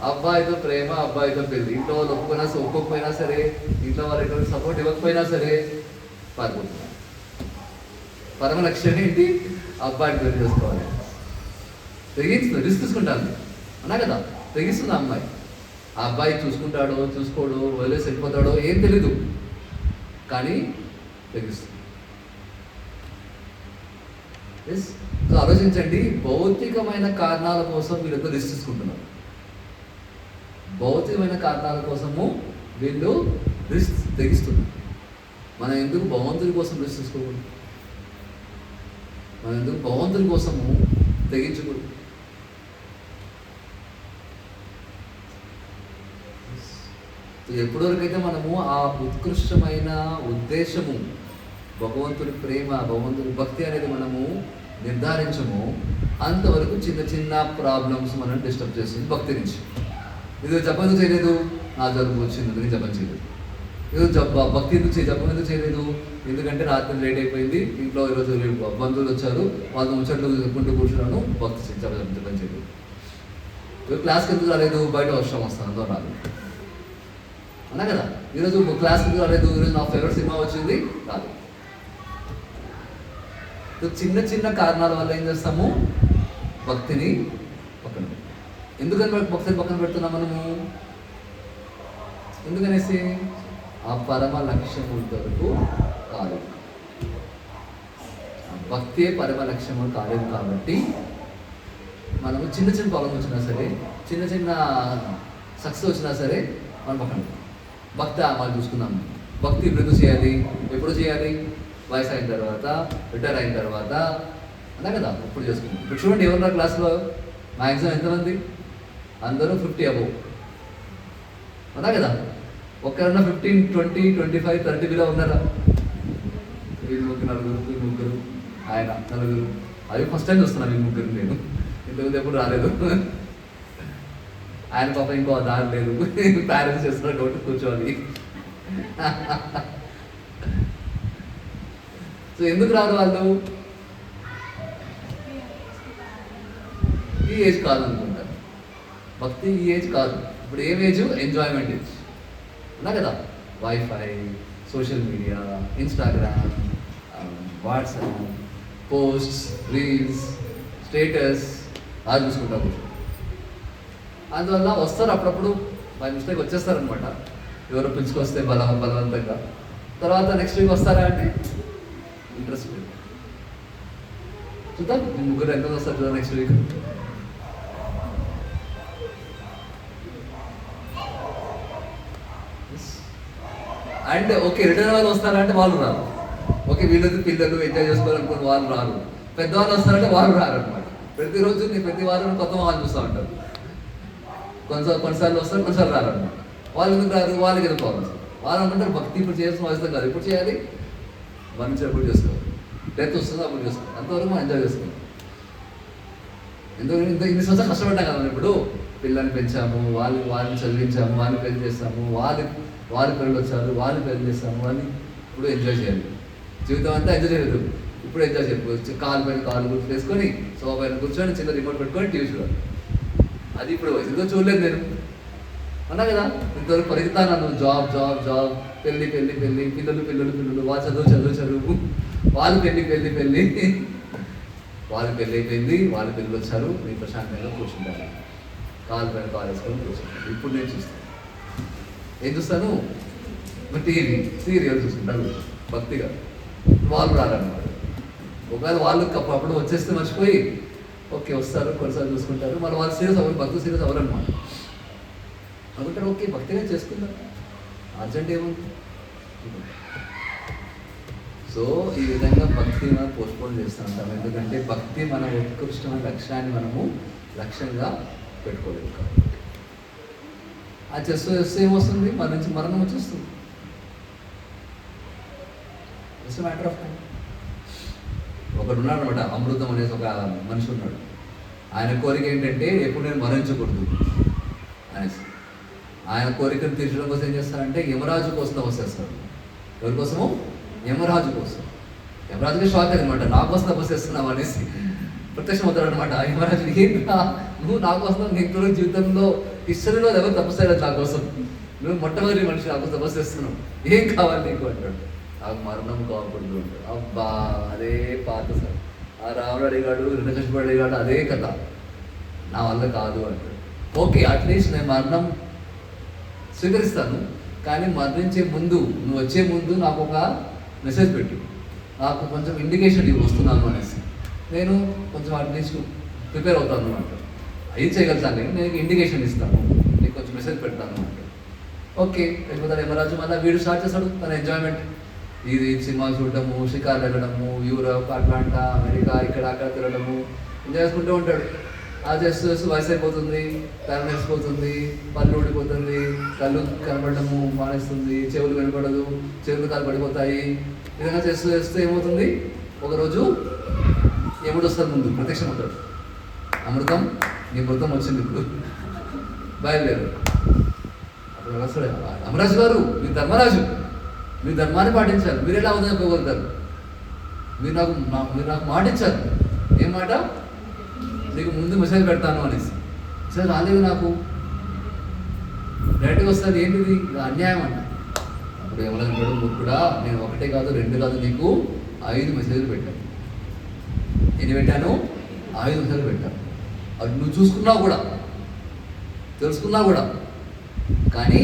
అబ్బాయితో ప్రేమ, అబ్బాయితో పెళ్ళి. ఇంట్లో వాళ్ళు ఒప్పుకోకపోయినా సరే, ఇంట్లో వాళ్ళు ఎటువంటి సపోర్ట్ ఇవ్వకపోయినా సరే పారిపోతున్నారు. పరమ లక్ష్యం ఏంటి? అబ్బాయిని పెళ్లి చేసుకోవాలి. తెగిస్తుంది, రిస్క్ తీసుకుంటాను అన్నా కదా. తెగిస్తుంది అమ్మాయి. ఆ అబ్బాయి చూసుకుంటాడో చూసుకోడో వదిలేసి వెళ్ళిపోతాడో ఏం తెలీదు, కానీ తెగిస్తుంది. ఎస్. సో ఆలోచించండి, భౌతికమైన కారణాల కోసం వీళ్ళందరూ రిస్క్ తీసుకుంటున్నారు. భౌతికమైన కారణాల కోసము వీళ్ళు రిస్క్ తెగిస్తున్నారు. మనం ఎందుకు భగవంతుడి కోసం రిస్క్ తీసుకోకూడదు? మనం ఎందుకు భగవంతుడి కోసము తెగించకూడదు? ఎప్పటివరకైతే మనము ఆ ఉత్కృష్టమైన ఉద్దేశము, భగవంతుడి ప్రేమ, భగవంతుడి భక్తి అనేది మనము నిర్ధారించము, అంతవరకు చిన్న చిన్న ప్రాబ్లమ్స్ మనం డిస్టర్బ్ చేస్తుంది భక్తి నుంచి. ఇది జపం ఎందుకు చేయలేదు? నా జలుబు వచ్చింది, నేను జపం చేయలేదు. ఇది భక్తి జపం ఎందుకు చేయలేదు? ఎందుకంటే రాత్రి లేట్ అయిపోయింది, ఇంట్లో ఈరోజు బంధువులు వచ్చారు, వాళ్ళు ముచ్చట్లు చెప్పుకుంటూ కూర్చున్నాను, భక్తి జపం చేయలేదు. క్లాస్కి ఎందుకు రాలేదు? బయట వర్షం వస్తాను, అందులో రాలేదు అన్నా కదా. ఈరోజు క్లాస్కి ఎందుకు రాలేదు? ఈరోజు నా ఫేవరెట్ సినిమా వచ్చింది, రాలేదు. చిన్న చిన్న కారణాల వల్ల ఏం చేస్తాము? భక్తిని పక్కన పెడతాం. ఎందుకని భక్తిని పక్కన పెడుతున్నాం మనము? ఎందుకనేసి ఆ పరమ లక్ష్యం వరకు కాలేదు. భక్తే పరమ లక్ష్యము కాలేదు కాబట్టి మనము చిన్న చిన్న ప్రాబ్లం వచ్చినా సరే, చిన్న చిన్న సక్సెస్ వచ్చినా సరే మనం పక్కన పెడతాం. భక్తి మనం చూసుకుందాం. భక్తి ఎప్పుడు చేయాలి? ఎప్పుడు చేయాలి? వయసు అయిన తర్వాత, రిటైర్ అయిన తర్వాత అన్నా కదా, ఇప్పుడు చేసుకుంటాం. ఇప్పుడు చూడండి, ఎవరున్నారు క్లాస్లో? మ్యాక్సిమం ఎంతమంది? అందరూ 50 అబోవ్ అన్నా కదా. ఒక్కరన్నా 15, 20, 25, 30 బిలో ఉన్నారా? వీళ్ళు ముగ్గురు, ఆయన నలుగురు. అది ఫస్ట్ టైం చూస్తున్నాను వీళ్ళు ముగ్గురు. నేను ఇంతకుముందు ఎప్పుడు రాలేదు. ఆయన పాప ఇంకో దారి లేదు, ప్యారెంట్స్ చేస్తున్నారు కాబట్టి కూర్చోవాలి. సో ఎందుకు రాదు వాళ్ళు? ఈ ఏజ్ కాదు అనుకుంటారు. భక్తి ఈ ఏజ్ కాదు. ఇప్పుడు ఏం ఏజ్? ఎంజాయ్మెంట్ ఏజ్ ఉన్నా కదా. Wifi, social media, Instagram, WhatsApp, posts, reels, status అది చూసుకుంటా కూర్చో. అందువల్ల వస్తారు అప్పుడప్పుడు బై మిస్టేక్ వచ్చేస్తారనమాట. ఎవరో పిలుచుకొస్తే బలవంతంగా. తర్వాత నెక్స్ట్ వీక్ వస్తారా అంటే ఇంట్రెస్ట్ లేదు. చూద్దాం ముగ్గురు ఎంత వస్తారు చూద్దాం next week. And okay, return వాళ్ళు వస్తారంటే వాళ్ళు రారు. ఓకే, వీళ్ళది పిల్లలు ఎంజాయ్ చేసుకోవాలనుకుని వాళ్ళు రారు. పెద్దవాళ్ళు వస్తారంటే వాళ్ళు రారు అనమాట. ప్రతిరోజు ప్రతి వారం కొత్త వాళ్ళు చూస్తూ ఉంటారు. కొన్నిసార్లు వస్తారు, కొన్నిసార్లు రారు అనమాట. వాళ్ళు ఎందుకు రారు? వాళ్ళకి ఎందుకు ప్రాబ్లమ్స్. వాళ్ళు అనుకుంటారు భక్తి ఇప్పుడు చేయాల్సిన అవసరం కాదు, ఇప్పుడు చేయాలి, మరణించినప్పుడు చేసుకోవాలి, డెత్ వస్తుంది అప్పుడు చేసుకోవాలి. అంతవరకు మనం ఎంజాయ్ చేసుకోవాలి. ఎందుకంటే ఇన్ని సంవత్సరాలు కష్టపడ్డాం కదా మనం. ఇప్పుడు పిల్లల్ని పెంచాము, వాళ్ళని చదివించాము, వాళ్ళని పెళ్లి చేస్తాము, వాళ్ళ పిల్లలు వచ్చారు, వాళ్ళని పెళ్లి చేస్తాము, వాళ్ళని ఇప్పుడు ఎంజాయ్ చేయాలి. జీవితం అంతా ఎంజాయ్ చేయలేదు, ఇప్పుడు ఎంజాయ్ చేయకపోవచ్చు. కాలు పైన కాలు గుర్తు వేసుకొని, సోఫా పైన కూర్చొని, చిన్న రిమోట్ పెట్టుకొని టీవీ చూడాలి. అది ఇప్పుడు ఏదో చూడలేదు నేను, అన్నా కదా ఇంతవరకు పరిగెత్తాను నన్ను, జాబ్ జాబ్ జాబ్, పెళ్ళి పెళ్ళి పెళ్ళి, పిల్లలు పిల్లలు పిల్లలు, వాళ్ళు చదువు చదువు చదువు, వాళ్ళు పెళ్ళి పెళ్ళి పెళ్ళి, వాళ్ళు పెళ్ళి అయిపోయింది, వాళ్ళు పిల్లలు వచ్చారు, నేను ప్రశాంతంగా కూర్చుంటాను, కాలు పైన కాలు వేసుకొని కూర్చుంటాను. ఇప్పుడు నేను చూస్తాను, ఏం చూస్తాను, టీవీ సీరియల్ చూసుకుంటాను భక్తిగా. వాళ్ళు రారన్నమాట. ఒకవేళ వాళ్ళు అప్పుడు వచ్చేస్తే మర్చిపోయి ఓకే వస్తారు, కొన్నిసార్లు చూసుకుంటారు, మళ్ళీ వాళ్ళు సీరియస్ అవ్వరు, భక్తులు సీరియస్ అవ్వరు అనమాట. అనుకుంటారు ఓకే భక్తిగా చేసుకుందాం, అర్జెంట్ ఏముంది. సో ఈ విధంగా భక్తి మనం పోస్ట్పోన్ చేస్తూ ఉంటాం, ఎందుకంటే భక్తి మన ఉత్కృష్టమైన లక్ష్యాన్ని మనము లక్ష్యంగా పెట్టుకోలేదు కాబట్టి. అది చేస్తూ చేస్తే ఏమొస్తుంది, మన నుంచి మరణం వచ్చేస్తుంది. It's matter of time. ఒకడు ఉన్నాడు అనమాట, అమృతం అనేసి ఒక మనిషి ఉన్నాడు. ఆయన కోరిక ఏంటంటే ఎప్పుడు నేను మరణించకూడదు అనేసి. ఆయన కోరికను తీర్చడం కోసం ఏం చేస్తారంటే యమరాజు కోసం తపస్సేస్తాడు. ఎవరి కోసము? యమరాజు కోసం. యమరాజుకి షాక్ అనమాట, నా కోసం తపస్సేస్తున్నావు అనేసి ప్రత్యక్షం అవుతాడు అనమాట. యమరాజు ఏంటా నువ్వు నా కోసం, నీకు జీవితంలో హిస్టరీలో ఎవరు తపస్సు నా కోసం, నువ్వు మొట్టమొదటి మనిషి నాకు తపస్సేస్తున్నావు, ఏం కావాలి నీకు అంటాడు. నాకు మరణం కాకూడదు అంటాడు. అబ్బా అదే పాత సార్, ఆ రాముడు అడిగాడు, హిరణ్యకశిపుడు అడిగాడు, అదే కథ, నా వల్ల కాదు అంటాడు. ఓకే అట్లీస్ట్ నేను మరణం స్వీకరిస్తాను, కానీ మరణించే ముందు, నువ్వు వచ్చే ముందు నాకు ఒక మెసేజ్ పెట్టు, నాకు కొంచెం ఇండికేషన్ ఇవి వస్తున్నాను అనేసి, నేను కొంచెం అట్లీస్ట్ ప్రిపేర్ అవుతాను అంటాడు. ఏం చేయగలుగుతాను నేను ఇండికేషన్ ఇస్తాను, నీకు కొంచెం మెసేజ్ పెడతాను అంటాడు. ఓకే వెళ్ళిపోతాడు యమరాజు. మళ్ళీ వీడు స్టార్ట్ చేస్తాడు తన ఎంజాయ్మెంట్, ఇది సినిమా చూడటము, షికార్లు వెళ్ళడము, యూరప్, అట్లాంటా, అమెరికా, ఇక్కడ అక్కడ తిరగడము, ఎంజాయ్ చేసుకుంటూ ఉంటాడు. అది చేస్తూ చేస్తూ వయసు అయిపోతుంది, తల మెరిసిపోతుంది, పళ్ళు ఊడిపోతుంది, కళ్ళు కనపడము మానేస్తుంది, చెవులు వినపడదు, చెవులు కాలు పడిపోతాయి. ఈ విధంగా చేస్తూ చేస్తూ ఏమవుతుంది, ఒకరోజు ఎముడు వస్తారు ముందు, ప్రత్యక్షం అవుతాడు. అమృతం, నీ మృతం వచ్చింది, ఇప్పుడు బయలుదేరు. అప్పుడు వస్తాడు, అమరాజు గారు మీ ధర్మరాజు, మీ ధర్మాన్ని పాటించారు, మీరు ఎలా వదిలిపోగలుగుతారు, మీరు నాకు మాట ఇచ్చారు, ఏం మాట, నీకు ముందు మెసేజ్ పెడతాను అనేసి. మెసేజ్ రాలేదు నాకు, డైరెక్ట్గా వస్తుంది, ఏంటిది అన్యాయం అంట. అప్పుడు ఎవరంటాడు, మూర్ఖుడా, నేను ఒకటే కాదు 2 కాదు నీకు 5 మెసేజ్లు పెట్టాను. ఎన్ని పెట్టాను? 5 మెసేజ్లు పెట్టాను. అది నువ్వు చూసుకున్నావు కూడా, తెలుసుకున్నావు కూడా, కానీ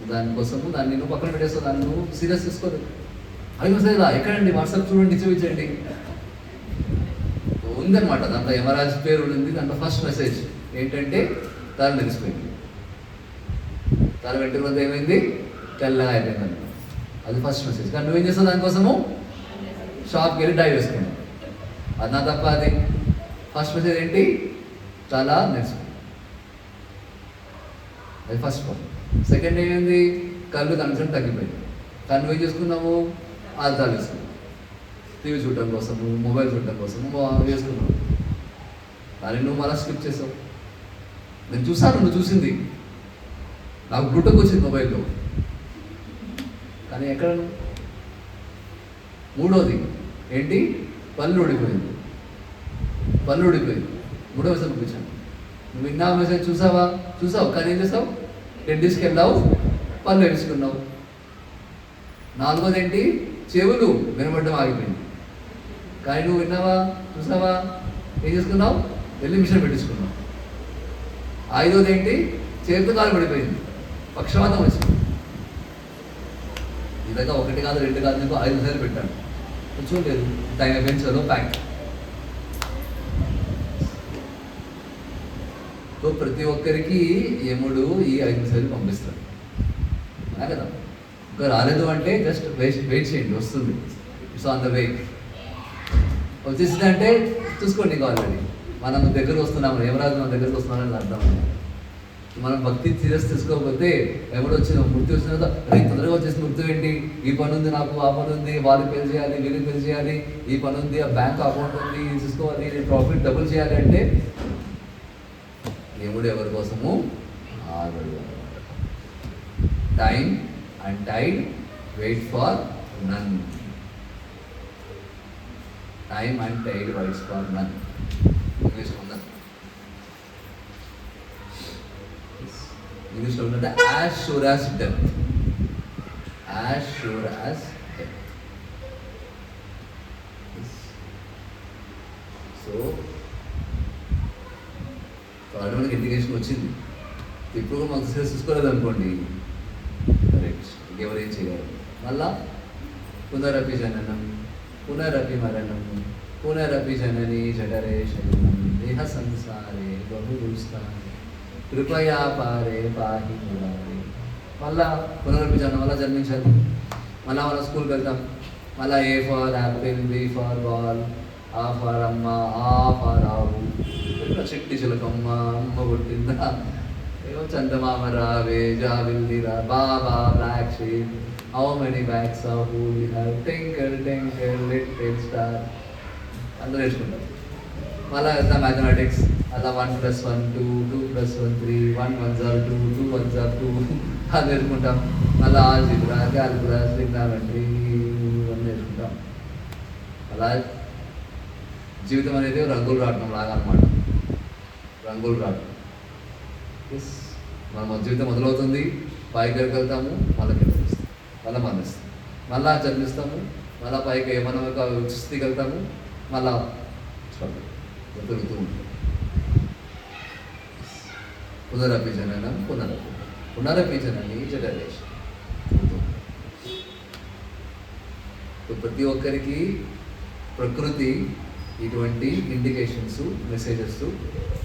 దానికోసము దాన్ని నువ్వు పక్కన పెట్టేస్తావు, దాన్ని నువ్వు సీరియస్ తీసుకోలేదు. 5 మెసేజ్లా ఎక్కడండి, వాట్సాప్ చూడండి, చూపించండి ఉందన్నమాట. దాంట్లో యమరాజు పేరు ఉంది. దాంట్లో ఫస్ట్ మెసేజ్ ఏంటంటే తల మెరిసిపోయింది, తల వెంట్రుకలతో ఏమైంది, తెల్లగా అయిపోయింది. అది ఫస్ట్ మెసేజ్. కానీ నువ్వేం చేస్తావు, దానికోసము షాప్కి వెళ్ళి డై వేసుకున్నావు. అది నా తప్ప. అది ఫస్ట్ మెసేజ్ ఏంటి, తల మెరిసిపోయింది, అది ఫస్ట్ పాయింట్. సెకండ్ ఏమైంది, కళ్ళు కనెక్షన్ తగ్గిపోయింది. కానీ నువ్వేం చేసుకున్నావు, అద్దాలు వేసుకున్నావు, టీవీ చూడటం కోసము, మొబైల్ చూడటం కోసము వేసుకున్నావు. కానీ నువ్వు మళ్ళీ స్కిప్ చేసావు. నేను చూసాను, నువ్వు చూసింది, నాకు బ్లూటూత్ వచ్చింది మొబైల్లో, కానీ ఎక్కడ. మూడోది ఏంటి, పళ్ళు ఊడిపోయింది, పళ్ళు ఊడిపోయింది. 3వ మెసేజ్ పంపించాను. నువ్వు విన్నా మెసేజ్ చూసావు, కానీ ఏం చేసావు, డెంటిస్ట్కి వెళ్ళావు, పళ్ళు వేసుకున్నావు. 4వది ఏంటి, చెవులు వినబడ్డం ఆగిపోయింది, కానీ నువ్వు విన్నావా, చూసావా, ఏం చేసుకున్నావు, వెళ్ళి మిషన్ పెట్టించుకున్నావు. 5వది ఏంటి, చేతితో కాలు పడిపోయింది, పక్షవాతం వచ్చింది. ఈ విధంగా 1 కాదు 2 కాదు నీకు 5 మెసేజ్లు పెట్టాను, చూడలేదు, టైం అయిపోయించలో ప్యాక్. సో ప్రతి ఒక్కరికి యముడు ఈ 5 మెసేజ్లు పంపిస్తాడు, అలా కదా. ఇంకా రాలేదు అంటే జస్ట్ వెయిట్ చేయండి, వస్తుంది, ఇట్స్ ఆన్ ద వే. వచ్చేసింది అంటే చూసుకోండి, ఇంకా ఆల్రెడీ మనం దగ్గరకు వస్తున్నాము, యమరాజు మన దగ్గరకు వస్తున్నామని అర్థం. మనం భక్తి సీరియస్ తీసుకోకపోతే ఎవడు వచ్చిన మృతి వచ్చిన తర్వాత తొందరగా వచ్చేసి మృతి ఏంటి, ఈ పని ఉంది నాకు, ఆ పని ఉంది, వాళ్ళకి పే చేయాలి, వీళ్ళకి పే చేయాలి, ఈ పని ఉంది, ఆ బ్యాంక్ అకౌంట్ ఉంది, చూసుకోవాలి, ప్రాఫిట్ డబుల్ చేయాలి అంటే యముడు ఎవరి కోసము ఆగడు. Time and tide wait for none. Time and tide waits for none. English ఉందా? ఇంగ్లీష్లో ఉందంటే as sure as death. As sure as death. So కాబట్టి మనకి ఎడ్యుకేషన్ వచ్చింది, ఇప్పుడు కూడా మనకు సక్సెస్ చూసుకోలేదు అనుకోండి, కరెక్ట్, ఇంకెవరేం చేయగలరు. మళ్ళా పునరపి జననం పునరపి మరణం పునరపి జనని జఠరే శయనం దేహ సంసారే బహుదుస్తారే కృపయా పారే పాహి మురారే. మళ్ళా పునరపి జనం వల్ల జన్మించాలి, మళ్ళీ మన స్కూల్కి వెళ్తాం, మళ్ళీ A for apple, B for ball, ఆ ఫార్ అమ్మ, ఆ ఫార్ ఆవు, చెట్టి చిలకమ్మ, అమ్మ పుట్టిందా, ఏమో చందమామ రావే, జావిల్దిరా, baa baa, black sheep, how many bags of food you have, twinkle twinkle little star అందరూ నేర్చుకుంటారు. మళ్ళీ వెళ్తాం మ్యాథమెటిక్స్, అలా 1 + 1 2, 2 + 1 3, 1 × 1 = 2, 2 × 1 = 2 అది నేర్చుకుంటాం. మళ్ళీ ఆల్జీబ్రా, క్యాలిక్యులస్, ట్రిగ్నామెట్రీ ఇవన్నీ నేర్చుకుంటాం. అలా జీవితం అనేది రంగులు రావటం లాగా అనమాట, రంగులు రావటం. ఎస్, మన జీవితం మొదలవుతుంది, పైకి వెళ్తాము, మళ్ళీ కింద వస్తాం, మళ్ళీ మరణిస్తాం, మళ్ళా జన్మిస్తాము, మళ్ళీ పైకి మనం ఒక స్థితికి వెళ్తాము, మళ్ళా తిరుగుతూ ఉంటాం. పునరపి జననం పునరపి జనని జఠరేషం. ప్రతి ఒక్కరికి ప్రకృతి ఇటువంటి ఇండికేషన్స్, మెసేజెస్,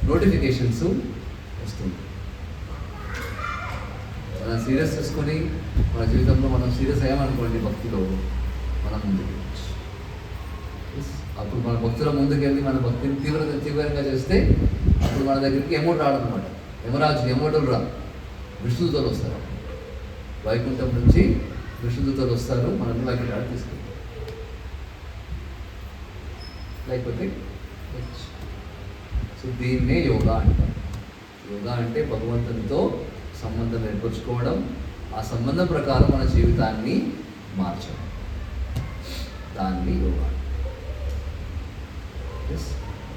నోటిఫికేషన్స్ వస్తుంది. మనం సీరియస్ చేసుకొని మన జీవితంలో మనం సీరియస్ అయ్యామనుకోండి భక్తిలో, మనం ముందుకు వెళ్ళచ్చు. అప్పుడు మన భక్తుల ముందుకెళ్ళి మన భక్తిని తీవ్రంగా చేస్తే అప్పుడు మన దగ్గరికి యముడు రాడు అనమాట. యముడు రా, విష్ణుదూతలు వస్తారు, వైకుంఠం నుంచి విష్ణుదూతలు వస్తారు, మనల్ని వైకుంఠాలు తీసుకెళ్తారు. లేకపోతే సో దీన్నే యోగా అంటారు. యోగా అంటే భగవంతునితో సంబంధం ఏర్పరచుకోవడం, ఆ సంబంధం ప్రకారం మన జీవితాన్ని మార్చడం, దాన్ని యోగా.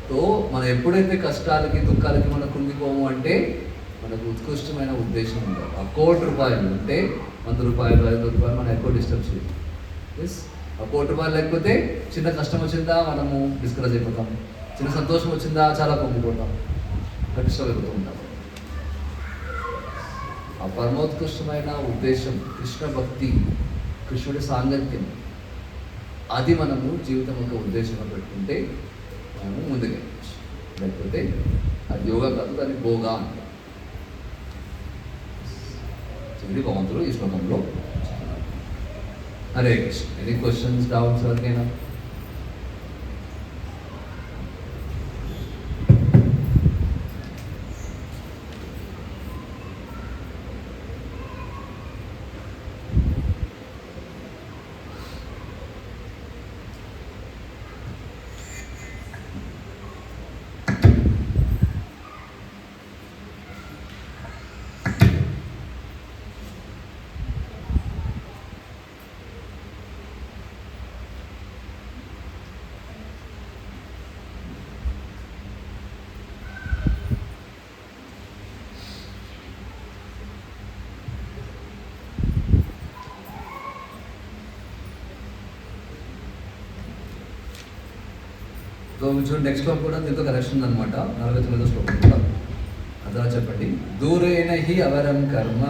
సో మనం ఎప్పుడైతే కష్టాలకి దుఃఖాలకి మనం కృంగిపోము అంటే మనకు ఉత్కృష్టమైన ఉద్దేశం ఉండాలి. ఆ ₹1,00,00,000 అంటే 100 రూపాయలు, 500 రూపాయలు మనం ఎక్కువ డిస్టర్బ్ చేయాలి. ఎస్, ఆ ₹1,00,00,000 లేకపోతే చిన్న కష్టం వచ్చిందా మనము డిస్కరేజ్ అయిపోతాం, చిన్న సంతోషం వచ్చిందా చాలా పొంగిపోతాం, కష్టం అయిపోతూ ఉంటాం. ఆ పరమోత్కృష్టమైన ఉద్దేశం, కృష్ణ భక్తి, కృష్ణుడి సాంగత్యం, అది మనము జీవితం యొక్క ఉద్దేశంగా పెట్టుకుంటే మనము ముందుకెళ్ళచ్చు. లేకపోతే అది యోగా కాదు, దాన్ని భోగా అంటారు. ఇది భగవంతుడు ఈ శ్లోకంలో. Hare Krishna. Any questions, doubts ఎవరికైనా? సో చూడండి, నెక్స్ట్ శ్లోకం కూడా దీంతో కనెక్షన్ ఉందన్నమాట. 49వ శ్లోకం కూడా అదా చెప్పండి. దూరేణ హి అవరం కర్మ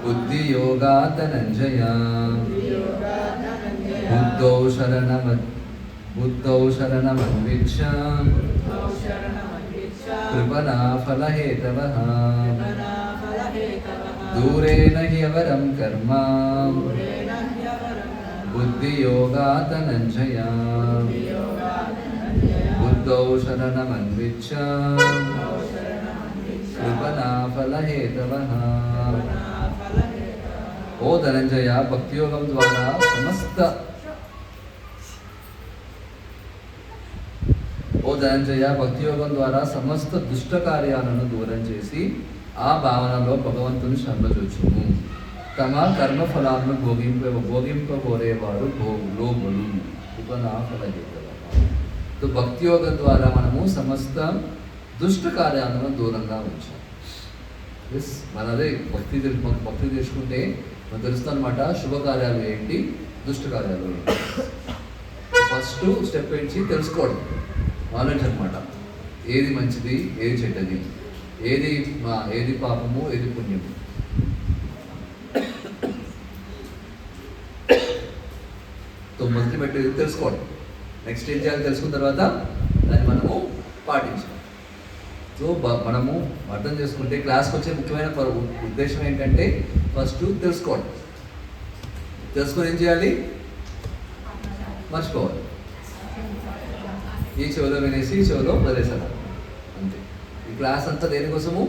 బుద్ధి యోగా ధనంజయ బుద్ధౌ శరణమన్విచ్చ కృపణా ఫలహేతవః. దూరేణ హి అవరం కర్మ బుద్ధి యోగా ధనంజయ బుద్ధౌ శరణమన్విచ్చ కృపణా ఫలహేతవః. ఓ ధనంజయ, భక్తియోగం ద్వారా సమస్త దుష్ట కార్యాలను దూరం చేసి ఆ భావనలో భగవంతుని శరణుజొచ్చుము. తమ కర్మఫలాలను భోగింపబోరేవారు లోబులు. కృపణా ఫలహేతవః. భక్తియోగం ద్వారా మనము సమస్త దుష్ట కార్యాలను దూరంగా ఉంచాలి. ఎస్ మన అదే భక్తి తెలుసుకుంటే మనకు తెలుస్తుంది అనమాట శుభకార్యాలు ఏంటి, దుష్ట కార్యాలు ఏంటి. ఫస్ట్ స్టెప్ ఏంటి తెలుసుకోవడం, నాలెడ్జ్ అనమాట. ఏది మంచిది, ఏది చెడ్డది, ఏది పాపము, ఏది పుణ్యము. మొదటి పెట్టేది తెలుసుకోవడం. నెక్స్ట్ ఏం చేయాలి తెలుసుకున్న తర్వాత దాన్ని మనము పాటించాలి. సో మనము అర్థం చేసుకుంటే క్లాస్కి వచ్చే ముఖ్యమైన ఉద్దేశం ఏంటంటే ఫస్ట్ తెలుసుకోవడం. తెలుసుకొని ఏం చేయాలి, మర్చిపోవాలి. ఈ చెవిలో వినేసి ఈ చెవిలో వదిలేసారు అంతే. ఈ క్లాస్ అంతా దేనికోసము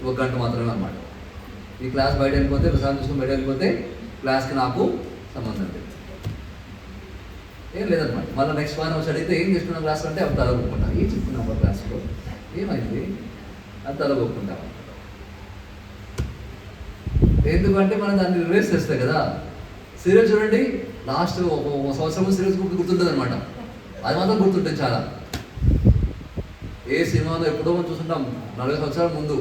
1 గంట మాత్రమే అన్నమాట. ఈ క్లాస్ బయట వెళ్ళిపోతే, ప్రశాంత్ చూసుకుని బయట వెళ్ళిపోతే క్లాస్కి నాకు సంబంధం లేదు, ఏం లేదనమాట. మళ్ళీ నెక్స్ట్ వారం వచ్చి అడిగితే ఏం చేసుకున్నాం క్లాస్ అంటే అవి తలగొట్టుకుంటాం. ఏం చెప్పుకున్నాం క్లాస్లో, ఏమైంది అది తలగొట్టుకుంటాం. ఎందుకంటే మనం దాన్ని రివర్స్ చేస్తాయి కదా. సీరియల్ చూడండి, లాస్ట్ 1 సంవత్సరం సీరియల్స్ గుర్తుంటుంది అనమాట. అది మాత్రం గుర్తుంటుంది చాలా. ఏ సినిమాలో ఎప్పుడో మనం చూస్తుంటాం 40 సంవత్సరాల ముందు,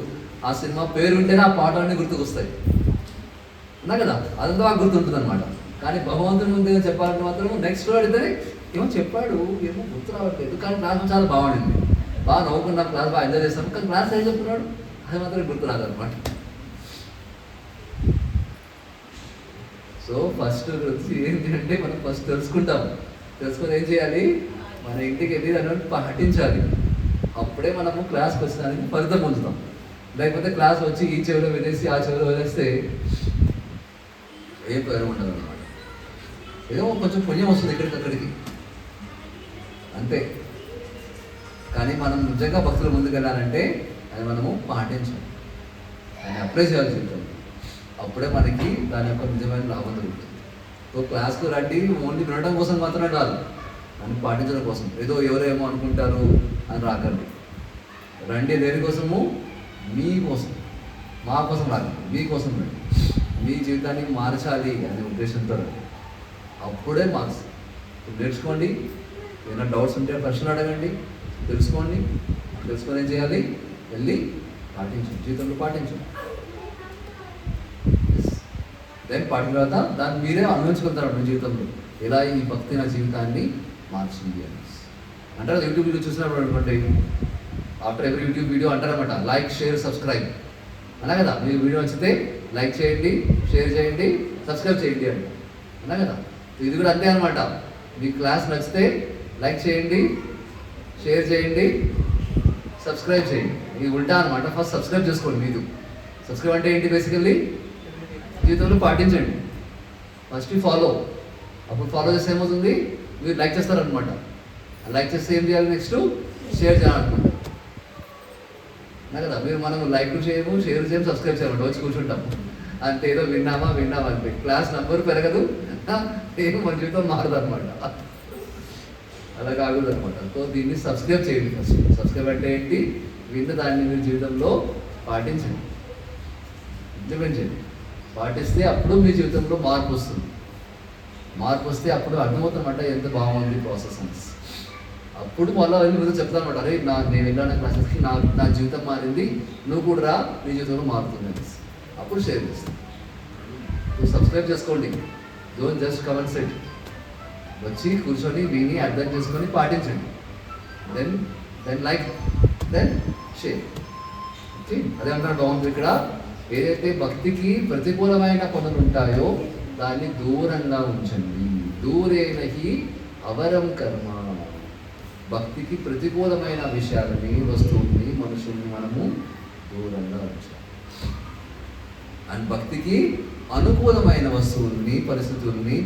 ఆ సినిమా పేరు వింటేనే ఆ పాటలన్నీ గుర్తుకొస్తాయి అన్నా కదా. అదంతా బాగా గుర్తుంటుంది అనమాట. కానీ భగవంతుని ముందు చెప్పాలంటే మాత్రం నెక్స్ట్ అడిగితే ఏమో చెప్పాడు, ఏమో గుర్తు రావట్లేదు. కానీ క్లాస్ చాలా బాగుండింది, బాగా నవ్వుకున్నాం, క్లాస్ బాగా ఎంజాయ్ చేస్తాం. కానీ క్లాస్ ఏం చెప్తున్నాడు అది మాత్రం గుర్తు రాదనమాట. సో ఫస్ట్ వచ్చి ఏంటి అంటే మనం ఫస్ట్ తెలుసుకుంటాం. తెలుసుకొని ఏం చేయాలి, మన ఇంటికి వెళ్ళి దాన్ని పాటించాలి. అప్పుడే మనము క్లాస్కి వచ్చినానికి ఫలితం పొందుతాం. లేకపోతే క్లాస్ వచ్చి ఈ చెవిలో వినేసి ఆ చెవిలో వదిలేస్తే ఏం ప్రయోజనం ఉండదు అనమాట. ఏదో కొంచెం పుణ్యం వస్తుంది ఇక్కడికి అంతే. కానీ మనం నిజంగా భక్తుల ముందుకు వెళ్ళాలంటే అది మనము పాటించాలి, దాన్ని అప్లై చేయాల్సి ఉంటుంది. అప్పుడే మనకి దాని యొక్క నిజమైన లాభం దొరుకుతుంది. సో క్లాస్కు రండి ఓన్లీ వినడం కోసం మాత్రమే కాదు, దాన్ని పాటించడం కోసం. ఏదో ఎవరేమో అనుకుంటారు అని రాకండి. రండి దేనికోసము, మీకోసం, మా కోసం రాకండి, మీకోసం రండి. మీ జీవితాన్ని మార్చాలి అనే ఉద్దేశంతో రండి. అప్పుడే మార్క్స్. నేర్చుకోండి, ఏమైనా డౌట్స్ ఉంటే ప్రశ్నలు అడగండి, తెలుసుకోండి. తెలుసుకొని ఏం చేయాలి, వెళ్ళి పాటించండి, జీవితంలో పాటించండి. దెన్ పాటిన తర్వాత దాన్ని మీరే అనుభవించుకుంటారు మీ జీవితంలో, ఎలా ఈ భక్తి నా జీవితాన్ని మార్చింది అని అంటారు. యూట్యూబ్ వీడియో చూసినప్పుడు అనుకోండి, ఆఫ్టర్ ఎవ్రీ యూట్యూబ్ వీడియో అంటారనమాట లైక్, షేర్, సబ్స్క్రైబ్ అన్నా కదా. మీరు వీడియో నచ్చితే లైక్ చేయండి, షేర్ చేయండి, సబ్స్క్రైబ్ చేయండి అంట అన్నా కదా. ఇది కూడా అంతే అనమాట. మీ క్లాస్ నచ్చితే లైక్ చేయండి, షేర్ చేయండి, సబ్స్క్రైబ్ చేయండి. ఇది ఉల్టా అనమాట. ఫస్ట్ సబ్స్క్రైబ్ చేసుకోండి. మీరు సబ్స్క్రైబ్ అంటే ఏంటి, బేసికల్లీ జీవితంలో పాటించండి. ఫస్ట్ ఫాలో, అప్పుడు ఫాలో చేస్తే ఏమవుతుంది, మీరు లైక్ చేస్తారనమాట. లైక్ చేస్తే ఏం చేయాలి, నెక్స్ట్ షేర్ చేయాలనుకుంటారు కదా. మీరు మనం లైక్ చేయము, షేర్ చేయము, సబ్స్క్రైబ్ చేయమంటే వచ్చి కూర్చుంటాము అంతే. ఏదో విన్నామా అంటే క్లాస్ నెంబర్ పెరగదు, ఏమో మన జీవితం మారదు అనమాట. అలా కాకూడదు అనమాట. సో దీన్ని సబ్స్క్రైబ్ చేయండి ఫస్ట్. సబ్స్క్రైబ్ అంటే ఏంటి, విన్న దాన్ని మీరు జీవితంలో పాటించండి, ఇంప్లిమెంట్ చేయండి. పాటిస్తే అప్పుడు మీ జీవితంలో మార్పు వస్తుంది. మార్పు వస్తే అప్పుడు అర్థమవుతుందన్నమాట ఎంత బాగుంది ప్రాసెస్ అని. అప్పుడు మళ్ళీ వెళ్ళి మీరు చెప్తానమాట, అరే నేను వెళ్ళాను క్లాసెస్కి, నా జీవితం మారింది, నువ్వు కూడా రా, నీ జీవితంలో మారుతుంది అని. అప్పుడు షేర్ చేస్తాను. సబ్స్క్రైబ్ చేసుకోండి, don't just come and sit. వచ్చి కూర్చొని విని అర్థం చేసుకొని పాటించండి. Then like, then share. Okay, అదే అంటారు బాగుంది ఇక్కడ. ఏదైతే భక్తికి ప్రతికూలమైన పనులు ఉంటాయో దాన్ని దూరంగా ఉంచండి. దూరేనహి అవరం కర్మ. భక్తికి ప్రతికూలమైన విషయాలని, వస్తువుల్ని, మనుషుల్ని మనము దూరంగా ఉంచాలి. అండ్ భక్తికి అనుకూలమైన వస్తువుల్ని, పరిస్థితుల్ని,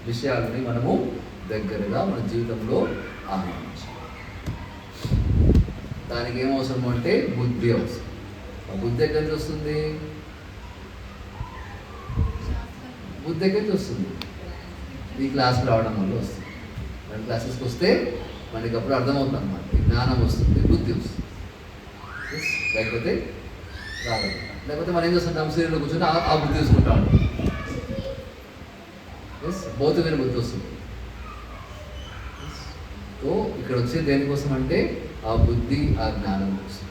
విషయాలని మనము దగ్గరగా మన జీవితంలో ఆహ్వానించాలి. దానికి ఏం అవసరం అంటే బుద్ధి అవసరం. ఆ బుద్ధి ఎక్కడి నుంచి వస్తుంది, బుద్ధి ఎక్కడి నుంచి వస్తుంది, ఈ క్లాస్కి రావడం వల్ల వస్తుంది. మన క్లాసెస్కి వస్తే మనకి అప్పుడు అర్థమవుతుంది అనమాట. జ్ఞానం వస్తుంది, బుద్ధి వస్తుంది. లేకపోతే రాదు. లేకపోతే మనం ఏం చేస్తుంటాం, సీరియల్లో కూర్చొని ఆ బుద్ధి తీసుకుంటా ఉంటాం. భౌతికమైన బుద్ధి వస్తుంది. సో ఇక్కడ వచ్చేది దేనికోసం అంటే ఆ బుద్ధి, ఆ జ్ఞానం కోసం.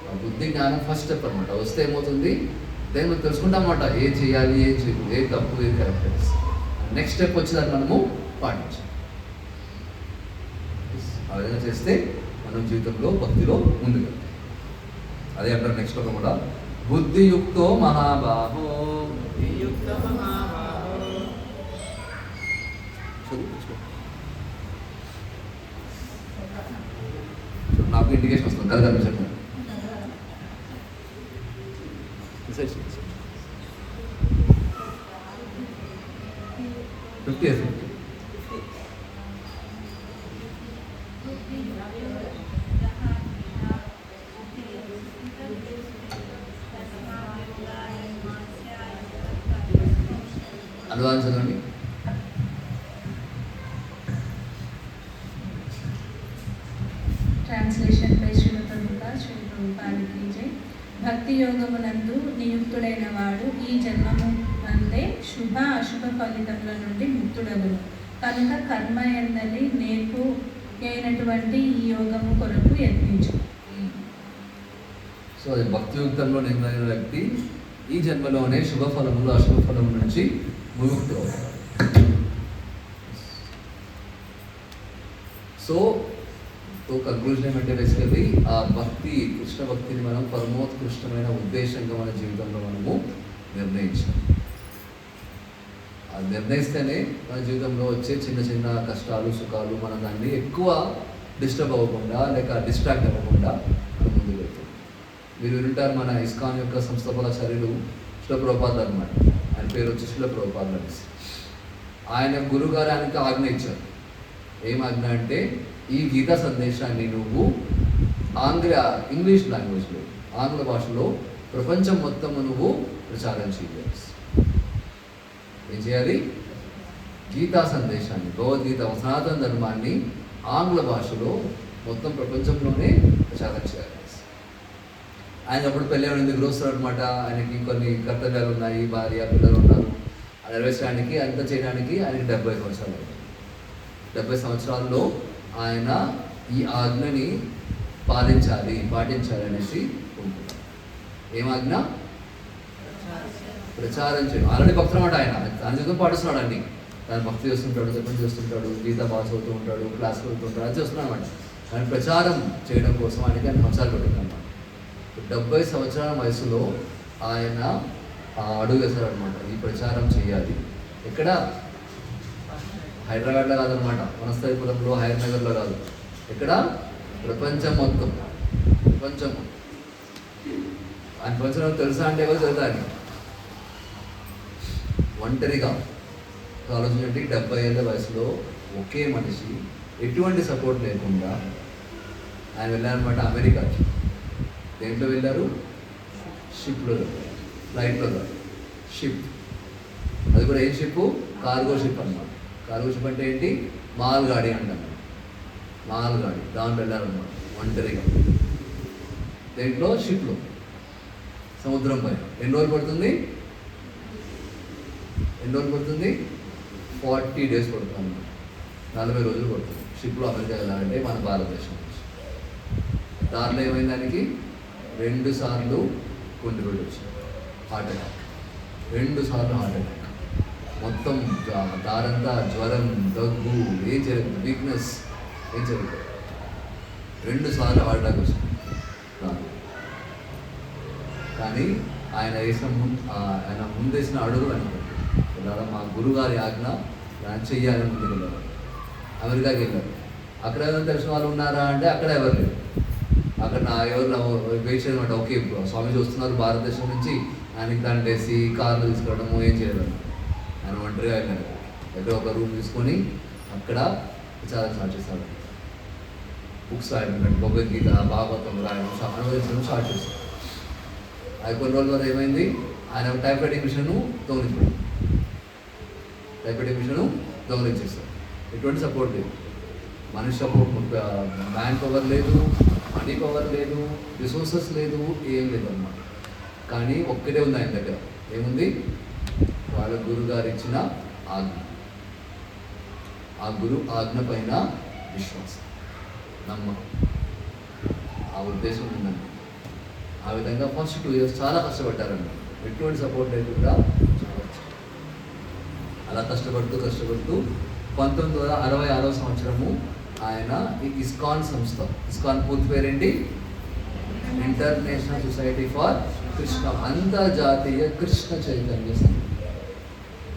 ఆ ఆ బుద్ధి జ్ఞానం ఫస్ట్ స్టెప్ అనమాట. వస్తే ఏమవుతుంది, దాన్ని మనం తెలుసుకుంటాం అన్నమాట, ఏం చేయాలి, ఏం చేయకూడదు, ఏం తప్పు, ఏం కరెక్ట్. నెక్స్ట్ స్టెప్ వచ్చి దాన్ని మనము పాటించాలి. ఆ విధంగా చేస్తే మనం జీవితంలో భక్తిలో ముందుకు వెళ్తాం. అదే అంటారు నెక్స్ట్ ఒక కూడా, బుద్ధియుక్తో మహాబాహో. నాకు ఇండికేషన్ వస్తుంది కదా చెప్పండి. 50 years. అనువాదం చదవండి. ట్రాన్స్లేషన్ బై శ్రీ ప్రభుపాద కీ జై. భక్తి యోగమునందు నియుక్తుడైన వాడు ఈ జన్మము అందే శుభ అశుభ ఫలితముల నుండి ముక్తుడగును. కనుక కర్మ ఎందని నేర్పు అయినటువంటి ఈ యోగము కొరకు యత్నించు. సో అది భక్తియుక్తంలో నిమగ్నమైన వ్యక్తి ఈ జన్మలోనే శుభ ఫలములు అశుభ ఫలముల నుంచి ముక్తుడు అవుతాడు. సో కంక్లూజన్ ఏమంటే బేసికల్లీ ఆ భక్తి, కృష్ణ భక్తిని మనం పరమోత్కృష్టమైన ఉద్దేశంగా మన జీవితంలో మనము నిర్ణయించాం. అది నిర్ణయిస్తేనే మన జీవితంలో వచ్చే చిన్న చిన్న కష్టాలు సుఖాలు మన దాన్ని ఎక్కువ డిస్టర్బ్ అవ్వకుండా లేక డిస్ట్రాక్ట్ అవ్వకుండా మనం ముందుకు వెళ్తాం. మీరు వింటారు, మన ఇస్కాన్ యొక్క సంస్థాపకాచార్యులు శిల ప్రభుపాద అన్నమాట. ఆయన పేరు వచ్చి శిల ప్రభుపాద అనేసి. ఆయన గురుగారు ఆయనకి ఆజ్ఞ ఇచ్చారు. ఏం ఆజ్ఞ అంటే, ఈ గీతా సందేశాన్ని నువ్వు ఇంగ్లీష్ లాంగ్వేజ్లో, ఆంగ్ల భాషలో ప్రపంచం మొత్తం నువ్వు ప్రచారం చేయాలి. ఏం చేయాలి? గీతా సందేశాన్ని, భగవద్గీత సనాతన ధర్మాన్ని ఆంగ్ల భాషలో మొత్తం ప్రపంచంలోనే ప్రచారం చేయాలి. ఆయన అప్పుడు పెళ్ళి ఎందుకు వస్తారు అనమాట. ఆయనకి కొన్ని కర్తవ్యాలు ఉన్నాయి, భార్య పిల్లలు ఉన్నారు. అది నెరవేర్చడానికి, అంత చేయడానికి ఆయనకి 70 సంవత్సరాలు. 70 సంవత్సరాల్లో ఆయన ఈ ఆజ్ఞని పాటించాలి అనేసి అనుకుంటున్నాడు. ఏం ఆజ్ఞ? ప్రచారం చేయడం. ఆల్రెడీ భక్తులు అన్నమాట. ఆయన జీవితం పాటిస్తున్నాడు అన్ని. ఆయన భక్తి చేస్తుంటాడు, జపం చేస్తుంటాడు, గీత బాగా చదువుతూ ఉంటాడు, క్లాస్కి వెళ్తుంటాడు, అది చేస్తున్నాడు అనమాట. ఆయన ప్రచారం చేయడం కోసం ఆయనకి ఆయన సంవత్సరాలు పెట్టింది అనమాట. 70 సంవత్సరాల వయసులో ఆయన అడుగు వేశారనమాట, ఈ ప్రచారం చేయాలి. ఎక్కడ? హైదరాబాద్లో కాదనమాట, వనస్థలిపురంలో, హైదరాబాద్లో కాదు. ఎక్కడ? ప్రపంచం మొత్తం. ప్రపంచం ఆయన ప్రపంచంలో తెలుసా అంటే ఎవరు తెలుసా అని ఒంటరిగా ఆలోచించండి. 70 ఏళ్ళ వయసులో ఒకే మనిషి, ఎటువంటి సపోర్ట్ లేకుండా ఆయన వెళ్ళారనమాట అమెరికాకి. దేంట్లో వెళ్ళారు? షిప్లో వెళ్ళారు, ఫ్లైట్లో కాదు, షిప్. అది కూడా ఏం షిప్? కార్గో షిప్ అన్నమాట. కార్గో షిప్ అంటే ఏంటి? మాల్ గాడి అంటారు. మాల్ గాడి, దాంట్లో వెళ్ళారన్నమాట ఒంటరిగా. దేంట్లో? షిప్లో, సముద్రం పైన. ఎన్ని రోజులు పడుతుంది? 40 days పడుతుంది అన్నమాట. 40 రోజులు పడుతుంది షిప్లో అమెరికా వెళ్ళాలంటే మన భారతదేశం నుంచి. దాంట్లో ఏమైంది? దానికి 2 సార్లు గుండెపోటు వచ్చింది, హార్ట్ అటాక్. 2 సార్లు హార్ట్ అటాక్. మొత్తం దారంతా జ్వరం, దగ్గు, ఏం జరుగుతుంది, వీక్నెస్, ఏం జరుగుతుంది. 2 సార్లు హార్ట్ అటాక్ వచ్చింది. కానీ ఆయన ముందేసిన అడుగులు అనుకోండి, ఇలా మా గురుగారి ఆజ్ఞ చెయ్యాలని ముందుకు వెళ్ళారు. అమెరికాకి వెళ్ళారు. అక్కడ ఏదైనా తెలిసిన వాళ్ళు ఉన్నారా అంటే అక్కడ ఎవరు లేరు. అక్కడ ఎవరు వెయిట్ చేయడం. ఓకే, స్వామీజీ వస్తున్నారు భారతదేశం నుంచి, ఆయనకి దాన్ని వేసి కార్లు తీసుకోవడము ఏం చేయడం. ఆయన ఒంటరిగా వెళ్ళారు. ఎక్కడ ఒక రూమ్ తీసుకొని అక్కడ చాలా స్టార్ట్ చేస్తారు. బుక్స్ రాయడం, భగవద్గీత, భాగవతం రాయడం, అనువదించడం స్టార్ట్ చేస్తారు. అది కొన్ని రోజుల వరకు ఏమైంది? ఆయన టైప్ రైటింగ్ మిషన్ను దొంగిలించడం. Typewriting machine దొంగిలించేస్తారు. ఎటువంటి సపోర్ట్ లేదు, మనిషి సపోర్ట్, మ్యాన్ పవర్ లేదు, మనీ పవర్ లేదు, రిసోర్సెస్ లేదు, ఏం లేదు అన్నమాట. కానీ ఒక్కటే ఉంది ఆయన దగ్గర. ఏముంది? వాళ్ళ గురుగారు ఇచ్చిన ఆజ్ఞ. ఆ గురు ఆజ్ఞ పైన విశ్వాసం, నమ్మకం, ఆ ఉద్దేశం ఉందండి. ఆ విధంగా ఫస్ట్ 2 years చాలా కష్టపడ్డారన్నమాట. ఎటువంటి సపోర్ట్ లేకుండా చాలా కష్టపడ్డారు. అలా కష్టపడుతూ 1966వ సంవత్సరము ఆయన ఈ ఇస్కాన్ సంస్థ, ఇస్కాన్ పూర్తి పేరేంటి? ఇంటర్నేషనల్ సొసైటీ ఫర్ కృష్ణ, అంతర్జాతీయ కృష్ణ చైతన్య సంఘం.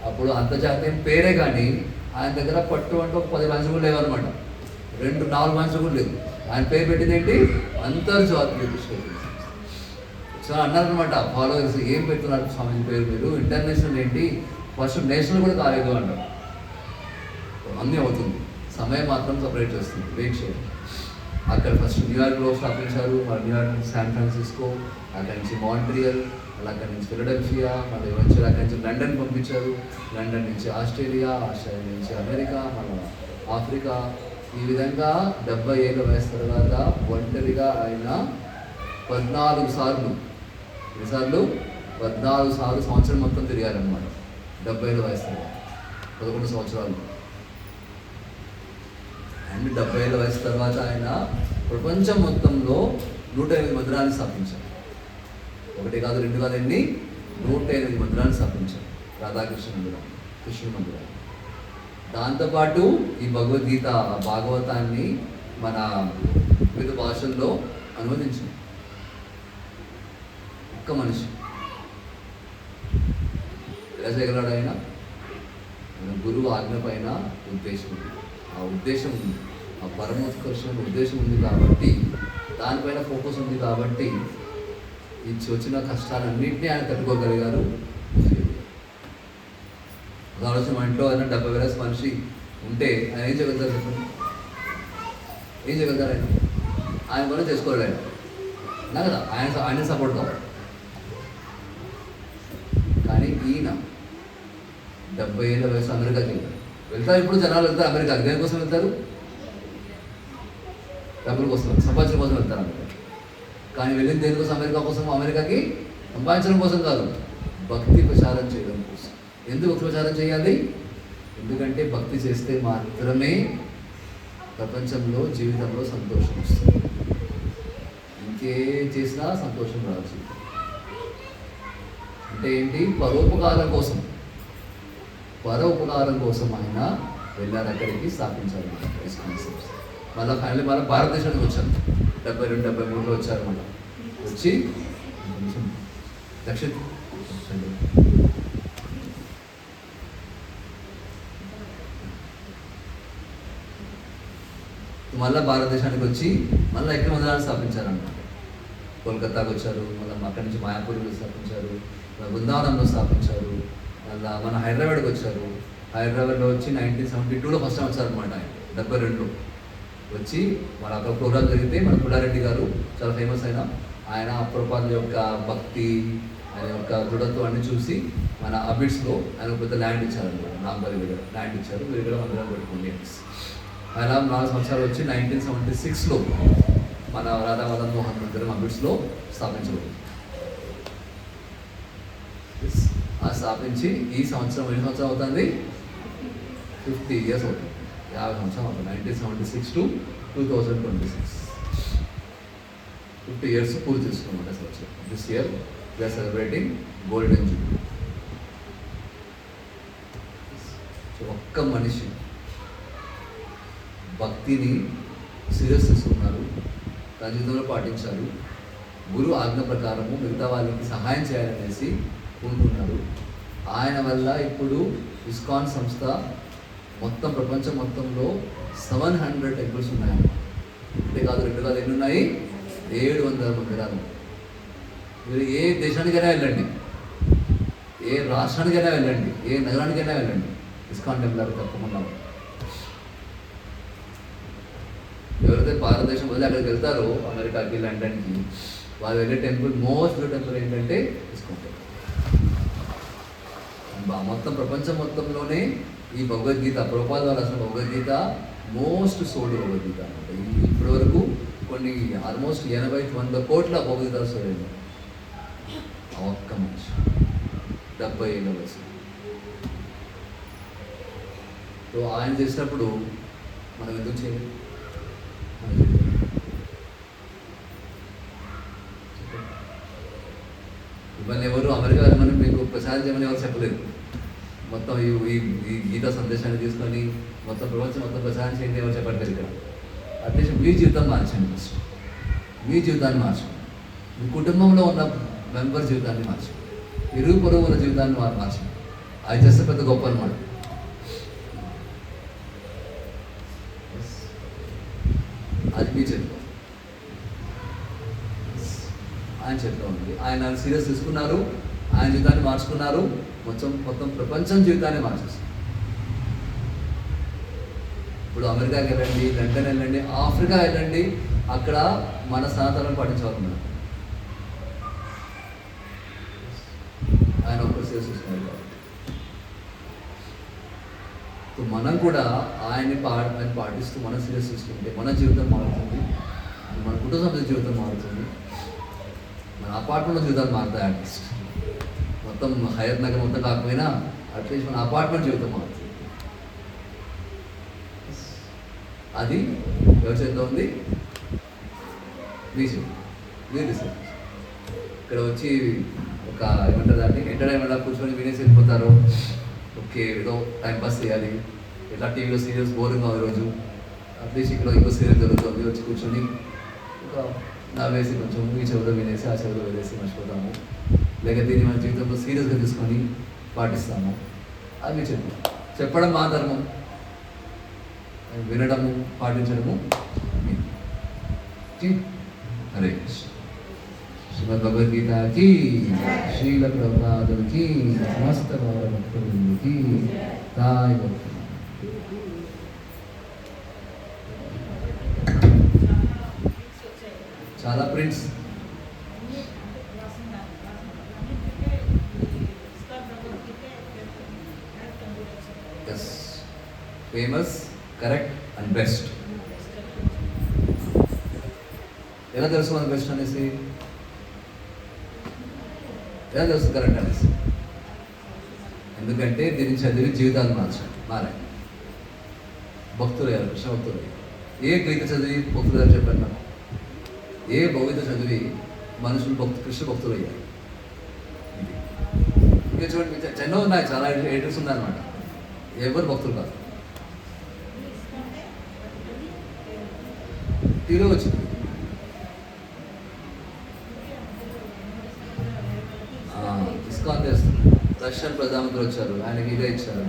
అప్పుడు అంతర్జాతీయం పేరే కానీ ఆయన దగ్గర పట్టు అంటే ఒక 10 బ్రాంచ్లు కూడా లేవన్నమాట. 2-4 బ్రాంచ్లు కూడా లేవు. ఆయన పేరు పెట్టింది ఏంటి? అంతర్జాతీయ కృష్ణ చైతన్య సంస్థ. సో అన్నారనమాట ఫాలోవర్స్, ఏం పెడుతున్నారు స్వామి పేరు మీరు? ఇంటర్నేషనల్ ఏంటి? ఫస్ట్ నేషనల్ కూడా కాలేదు అంటారు. అన్నీ అవుతుంది, సమయం మాత్రం సపరేట్ చేస్తుంది, వెయిట్ చేయండి. అక్కడ ఫస్ట్ న్యూయార్క్లో స్థాపించారు, మరి న్యూయార్క్ నుంచి శాన్ ఫ్రాన్సిస్కో, అక్కడి నుంచి మాంట్రియల్, మళ్ళీ అక్కడి నుంచి ఫిలడెల్ఫియా, మళ్ళీ వచ్చి అక్కడి నుంచి లండన్ పంపించారు, లండన్ నుంచి ఆస్ట్రేలియా, ఆస్ట్రేలియా నుంచి అమెరికా, మళ్ళీ ఆఫ్రికా. ఈ విధంగా 70 ఏళ్ళ వయసు తర్వాత ఒంటరిగా ఆయన 14 సార్లు 14 సార్లు సంవత్సరం మొత్తం తిరిగారనమాట. 70 ఏళ్ళ వయసు తర్వాత 11 సంవత్సరాలు. అండ్ 70 ఏళ్ళ వయసు తర్వాత ఆయన ప్రపంచం మొత్తంలో 108 మందిరాన్ని స్థాపించారు. 1 కాదు 2 కాదు, ఎన్ని? 108 మందిరాన్ని స్థాపించారు. రాధాకృష్ణ మందిరం, కృష్ణ మందిరం. దాంతోపాటు ఈ భగవద్గీత, భాగవతాన్ని మన వివిధ భాషల్లో అనువదించింది. ఒక్క మనిషి ఎలా చేయగలడు ఆయన? గురువు ఆజ్ఞ పైన ఉద్దేశం ఉంది, ఆ ఉద్దేశం ఉంది, ఆ పరమోత్కర్షణ ఉద్దేశం ఉంది కాబట్టి, దానిపైన ఫోకస్ ఉంది కాబట్టి ఈ వచ్చిన కష్టాలన్నింటినీ ఆయన తట్టుకోగలిగారు. ఆలోచన మా ఇంట్లో అయినా 70 వేల మనిషి ఉంటే ఆయన ఏం చేయగలుగుతారు చెప్పండి? ఏం చేయగలుగుతారు? ఆయన పని చేసుకోలేడు. ఆయన అన్నా కదా, ఆయన సపోర్ట్ కావాలి. కానీ ఈయన 70 ఏళ్ళ వయసు అమెరికాకి వెళ్తారు. ఇప్పుడు జనాలు వెళ్తారు అమెరికాకి, దేనికోసం వెళ్తారు? డబ్బుల కోసం, సంపాదించడం కోసం వెళ్తారు అమెరికా. కానీ వెళ్ళిన దేనికోసం? అమెరికా కోసం. అమెరికాకి సంపాదించడం కోసం కాదు, భక్తి ప్రచారం చేయడం కోసం. ఎందుకు భక్తి ప్రచారం చేయాలి? ఎందుకంటే భక్తి చేస్తే మాత్రమే ప్రపంచంలో, జీవితంలో సంతోషం వస్తుంది. ఇంకే చేసినా సంతోషం రావచ్చు. అంటే ఏంటి? పరోపకారం కోసం ఆయన వెళ్ళారు, అక్కడికి స్థాపించారు ఇస్కాన్ సంస్థ. మళ్ళీ భారతదేశానికి వచ్చారు. 72-73లో వచ్చారు. మళ్ళీ వచ్చి దక్షిణ మళ్ళీ భారతదేశానికి వచ్చి మళ్ళీ ఎక్కడ మందిరాన్ని స్థాపించారన్నమాట. కోల్కతాకు వచ్చారు, మళ్ళీ అక్కడి నుంచి మాయాపూర్లో స్థాపించారు, బృందావనంలో స్థాపించారు, మళ్ళీ మన హైదరాబాద్కి వచ్చారు. హైదరాబాద్లో వచ్చి 1972లో ఫస్ట్ టైం వచ్చారనమాట. ఆయన 72లో వచ్చి మన అక్కడ ప్రోగ్రామ్ జరిగితే మన పుల్లారెడ్డి గారు చాలా ఫేమస్ ఆయన ప్రభుపాదుల యొక్క భక్తి, ఆయన యొక్క దృఢత్వాన్ని చూసి మన అబిడ్స్లో ఆయన పెద్ద ల్యాండ్ ఇచ్చారనమాట. నాంపల్లి దగ్గర ల్యాండ్ ఇచ్చారు, మీరు ఇక్కడ మందిరం పెట్టుకోండి. ఆయన 4 సంవత్సరాలు వచ్చి 1976లో మన రాధా మదన్ మోహన్ మందిరం అబిడ్స్లో స్థాపించబడింది. ఆ స్థాపించి ఈ సంవత్సరం ఎన్ని సంవత్సరం అవుతుంది? 50 years అవుతుంది, 50 సంవత్సరం అవుతుంది. 1976 to 2026 50 years పూర్తి చేసుకున్నమాట సంవత్సరం. This year we are celebrating golden jubilee. So ఒక్క మనిషి భక్తిని సీరియస్ తీసుకున్నారు, తన జీవితంలో పాటించారు, గురు ఆజ్ఞ ప్రకారము మిగతా వాళ్ళకి సహాయం చేయాలనేసి కోరుకున్నారు. ఆయన వల్ల ఇప్పుడు ఇస్కాన్ సంస్థ మొత్తం ప్రపంచం మొత్తంలో 700 టెంపుల్స్ ఉన్నాయి. అంటే కాదు 2 కాదు, ఎన్ని ఉన్నాయి? 700 మందిరాలు. మీరు ఏ దేశానికైనా వెళ్ళండి, ఏ రాష్ట్రానికైనా వెళ్ళండి, ఏ నగరానికైనా వెళ్ళండి, ఇస్కాన్ టెంపుల్ తప్పకుండా. ఎవరైతే భారతదేశం వదిలి అక్కడికి వెళ్తారో, అమెరికాకి, లండన్కి, వాళ్ళు వెళ్ళే టెంపుల్, మోస్ట్ టెంపుల్ ఏంటంటే ఇస్కాన్ టెంపుల్. మొత్తం ప్రపంచం మొత్తంలోనే ఈ భగవద్గీత, ప్రభుపాద వారు రాసిన భగవద్గీత మోస్ట్ సోల్డ్ భగవద్గీత అనమాట. ఇప్పటి వరకు కొన్ని ఆల్మోస్ట్ 80-100 కోట్ల భగవద్గీత సోల్డ్. ఒక్క మనిషి 70 ఏళ్ళ వయసు. సో ఆయన చేసినప్పుడు మనం ఎందుకు చేయలేదు? ప్రచారం చేయమని ఎవరు చెప్పలేదు. మొత్తం ఈ ఈ గీతా సందేశాన్ని తీసుకొని మొత్తం ప్రపంచం మొత్తం ప్రచారం చేయండి ఎవరు చెప్పట్లేదు ఇక్కడ. అట్లీస్ట్ మీ జీవితం మార్చండి. ఫస్ట్ మీ జీవితాన్ని మార్చండి, మీ కుటుంబంలో ఉన్న మెంబర్ జీవితాన్ని మార్చండి, ఇరుగు పొరుగుల జీవితాన్ని మార్చండి. అది చేస్తే పెద్ద గొప్ప అనమాట. అది మీ చేతిలో, ఆయన చేతిలో ఉంది. ఆయన సీరియస్ తీసుకున్నారు, ఆయన జీవితాన్ని మార్చుకున్నారు, మొత్తం ప్రపంచం జీవితాన్ని మార్చేస్తారు. ఇప్పుడు అమెరికాకి వెళ్ళండి, లండన్ వెళ్ళండి, ఆఫ్రికా వెళ్ళండి, అక్కడ మన సనాతనం పాటించాలన్నారు. ఆయన ఒక్కరు సీరియస్ తీసుకున్నారు. మనం కూడా ఆయన్ని పాటిస్తూ మనం సీరియస్ తీసుకుంటే మన జీవితం మారుతుంది, మన కుటుంబ సభ్యుల జీవితం మారుతుంది, మన అపార్ట్మెంట్ జీవితాలు మారుతాయి. అట్లీస్ట్ మొత్తం హయత్ నగర్ మొత్తం కాకపోయినా అట్లీస్ట్ మన అపార్ట్మెంట్ జీవితం మారుతుంది. అది ఎవరి చేతిలో ఉంది? మీ చేతిలో. మీరు డిసైడ్. ఇక్కడ వచ్చి ఒక ఏమంటారు దాన్ని ఎంటర్టైన్మెంట్ కూర్చొని వినేసి వెళ్ళిపోతారు. ఓకే ఏదో టైంపాస్ చేయాలి, ఇట్లా టీవీలో సీరియల్స్ బోరింగ్ అవుతుంది రోజు, అట్లీస్ట్ ఇక్కడ ఇంకో సీరియల్ జరుగుతుంది, వచ్చి కూర్చొని ఒక నవ్వేసి కొంచెం ఈ చెవిలో వినేసి ఆ చెవిలో వినేసి మర్చిపోతాము. లేక దీన్ని మన జీవితంలో సీరియస్గా తీసుకొని పాటిస్తాము. అది చెప్పడం మా ధర్మం, వినడము పాటించడము. హరే కృష్ణ. శ్రీమద్ భగవద్గీతకి, శ్రీల ప్రభుపాదులకి, సమస్త భక్తులకి తాయి భక్తులు. చాలా prints yes, famous, correct and best. ఎలా తెలుసు మన బెస్ట్ అనేసి? ఎలా తెలుసు కరెక్ట్ అనేసి? ఎందుకంటే దీన్ని చదివి జీవితాలు మారాయి. భక్తులు అయ్యారు, కృష్ణ భక్తులు అయ్యారు. ఏ గీత చదివి భక్తులు అని చెప్పాను నాకు? ఏ భగవద్గీత చదివి మనుషులు కృష్ణ భక్తులు అయ్యారు. ఇంకా చూడండి, చెన్నో ఉన్నాయి, చాలా ఎడిటర్స్ ఉన్నాయన్నమాట. ఎవరు భక్తులు కాదు. టీవీలో వచ్చింది. ఇస్కాన్ చేస్తుంది. రష్యన్ ప్రధానమంత్రి వచ్చారు, ఆయనకి ఇదే ఇచ్చారు.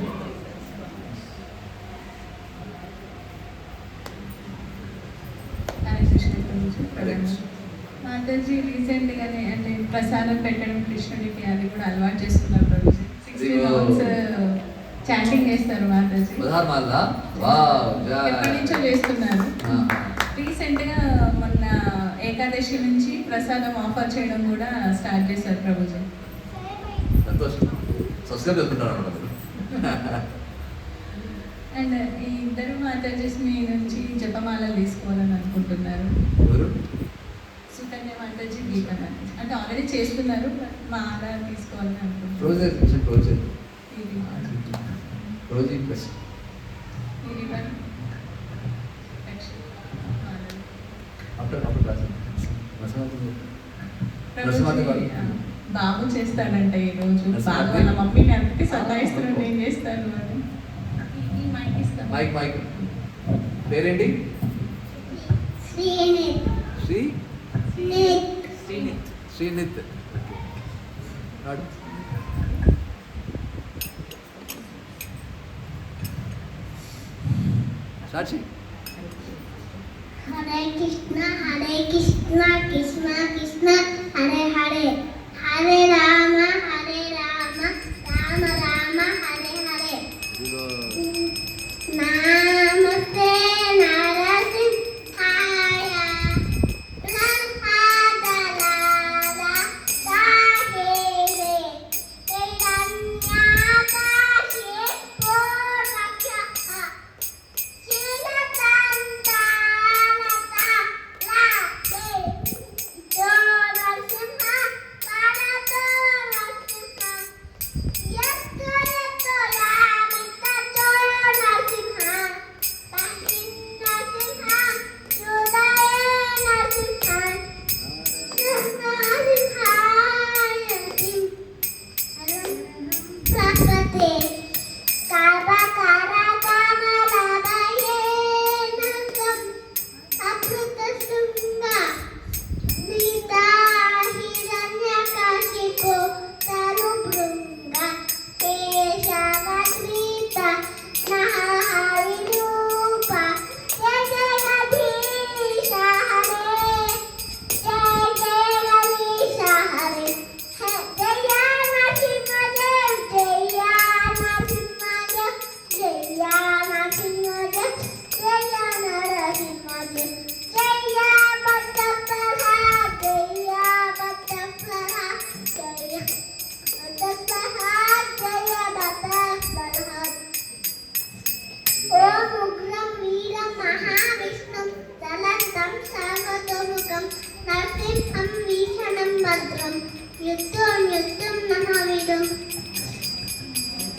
మాతాజీ రీసెంట్గానే అంటే ప్రసాదం పెట్టడం కృష్ణుడికి అది కూడా అలవాటు చేసుకున్నారు ప్రభుజీ. 16 months చాటింగ్ చేస్తారు మాతాజీ. ఎప్పటి నుంచో చేస్తున్నారు. రీసెంట్గా మొన్న ఏకాదశి నుంచి ప్రసాదం ఆఫర్ చేయడం కూడా స్టార్ట్ చేశారు ప్రభుజీ. అండ్ ఈ ఇద్దరు మాతాజీస్ మీ నుంచి జపమాలలు తీసుకోవాలని అనుకుంటున్నారు. సుకన్య మాతాజీ, గీత మాతాజీ అంటే ఆల్రెడీ చేస్తున్నారు, మాల తీసుకోవాలని అనుకుంటున్నారు. బాబు చేస్తాడంట ఈ రోజు. బాబు వాళ్ళ మమ్మీని అందుకే సతాయిస్తున్నాడు, నేను చేస్తాను అని. మైక్ పేరేంటి? శ్రీనిత్. సాక్షి. హరే కృష్ణ కృష్ణ కృష్ణ హరే హరే, హరే రామ రామ రామ హరే హరే. నమస్తే నరసింహాయ ప్రహ్లాదాయ సాకేతే హిరణ్యాకాశే పూర్వక్షః శీలకాంతానతా లాతే.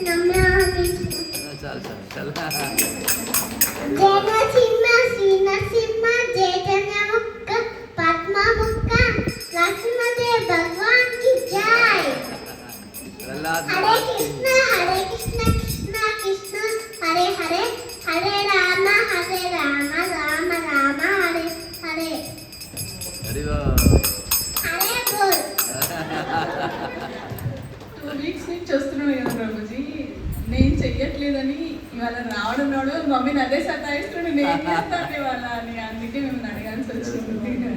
నమామి చాలు చాలు జయ సింహ శ్రీ నరసింహ చైతన్య ముక్క పద్మ ముక్క లక్ష్మణే భగవాన్ కి జై. హరే కృష్ణ కృష్ణ కృష్ణ హరే హరే హరే రామ రామ రామ హరే హరే హరే బోల్. 2 weeks నుంచి వస్తున్నాడు కదా ప్రభుజీ, నేను చెయ్యట్లేదని ఇవాళ రావడం మమ్మీని అదే సతాయిస్తున్నాడు, నేను చేస్తాను ఇవాళ అని. అందుకే మేము అడగాల్సి వచ్చింది.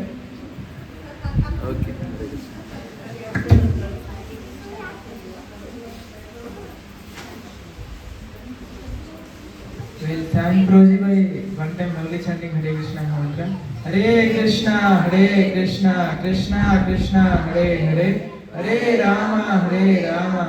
Okay. We'll thank Broji by one time only chanting Hare Krishna mantra. Hare Krishna, Krishna Krishna, Hare Hare, Hare Rama, Rama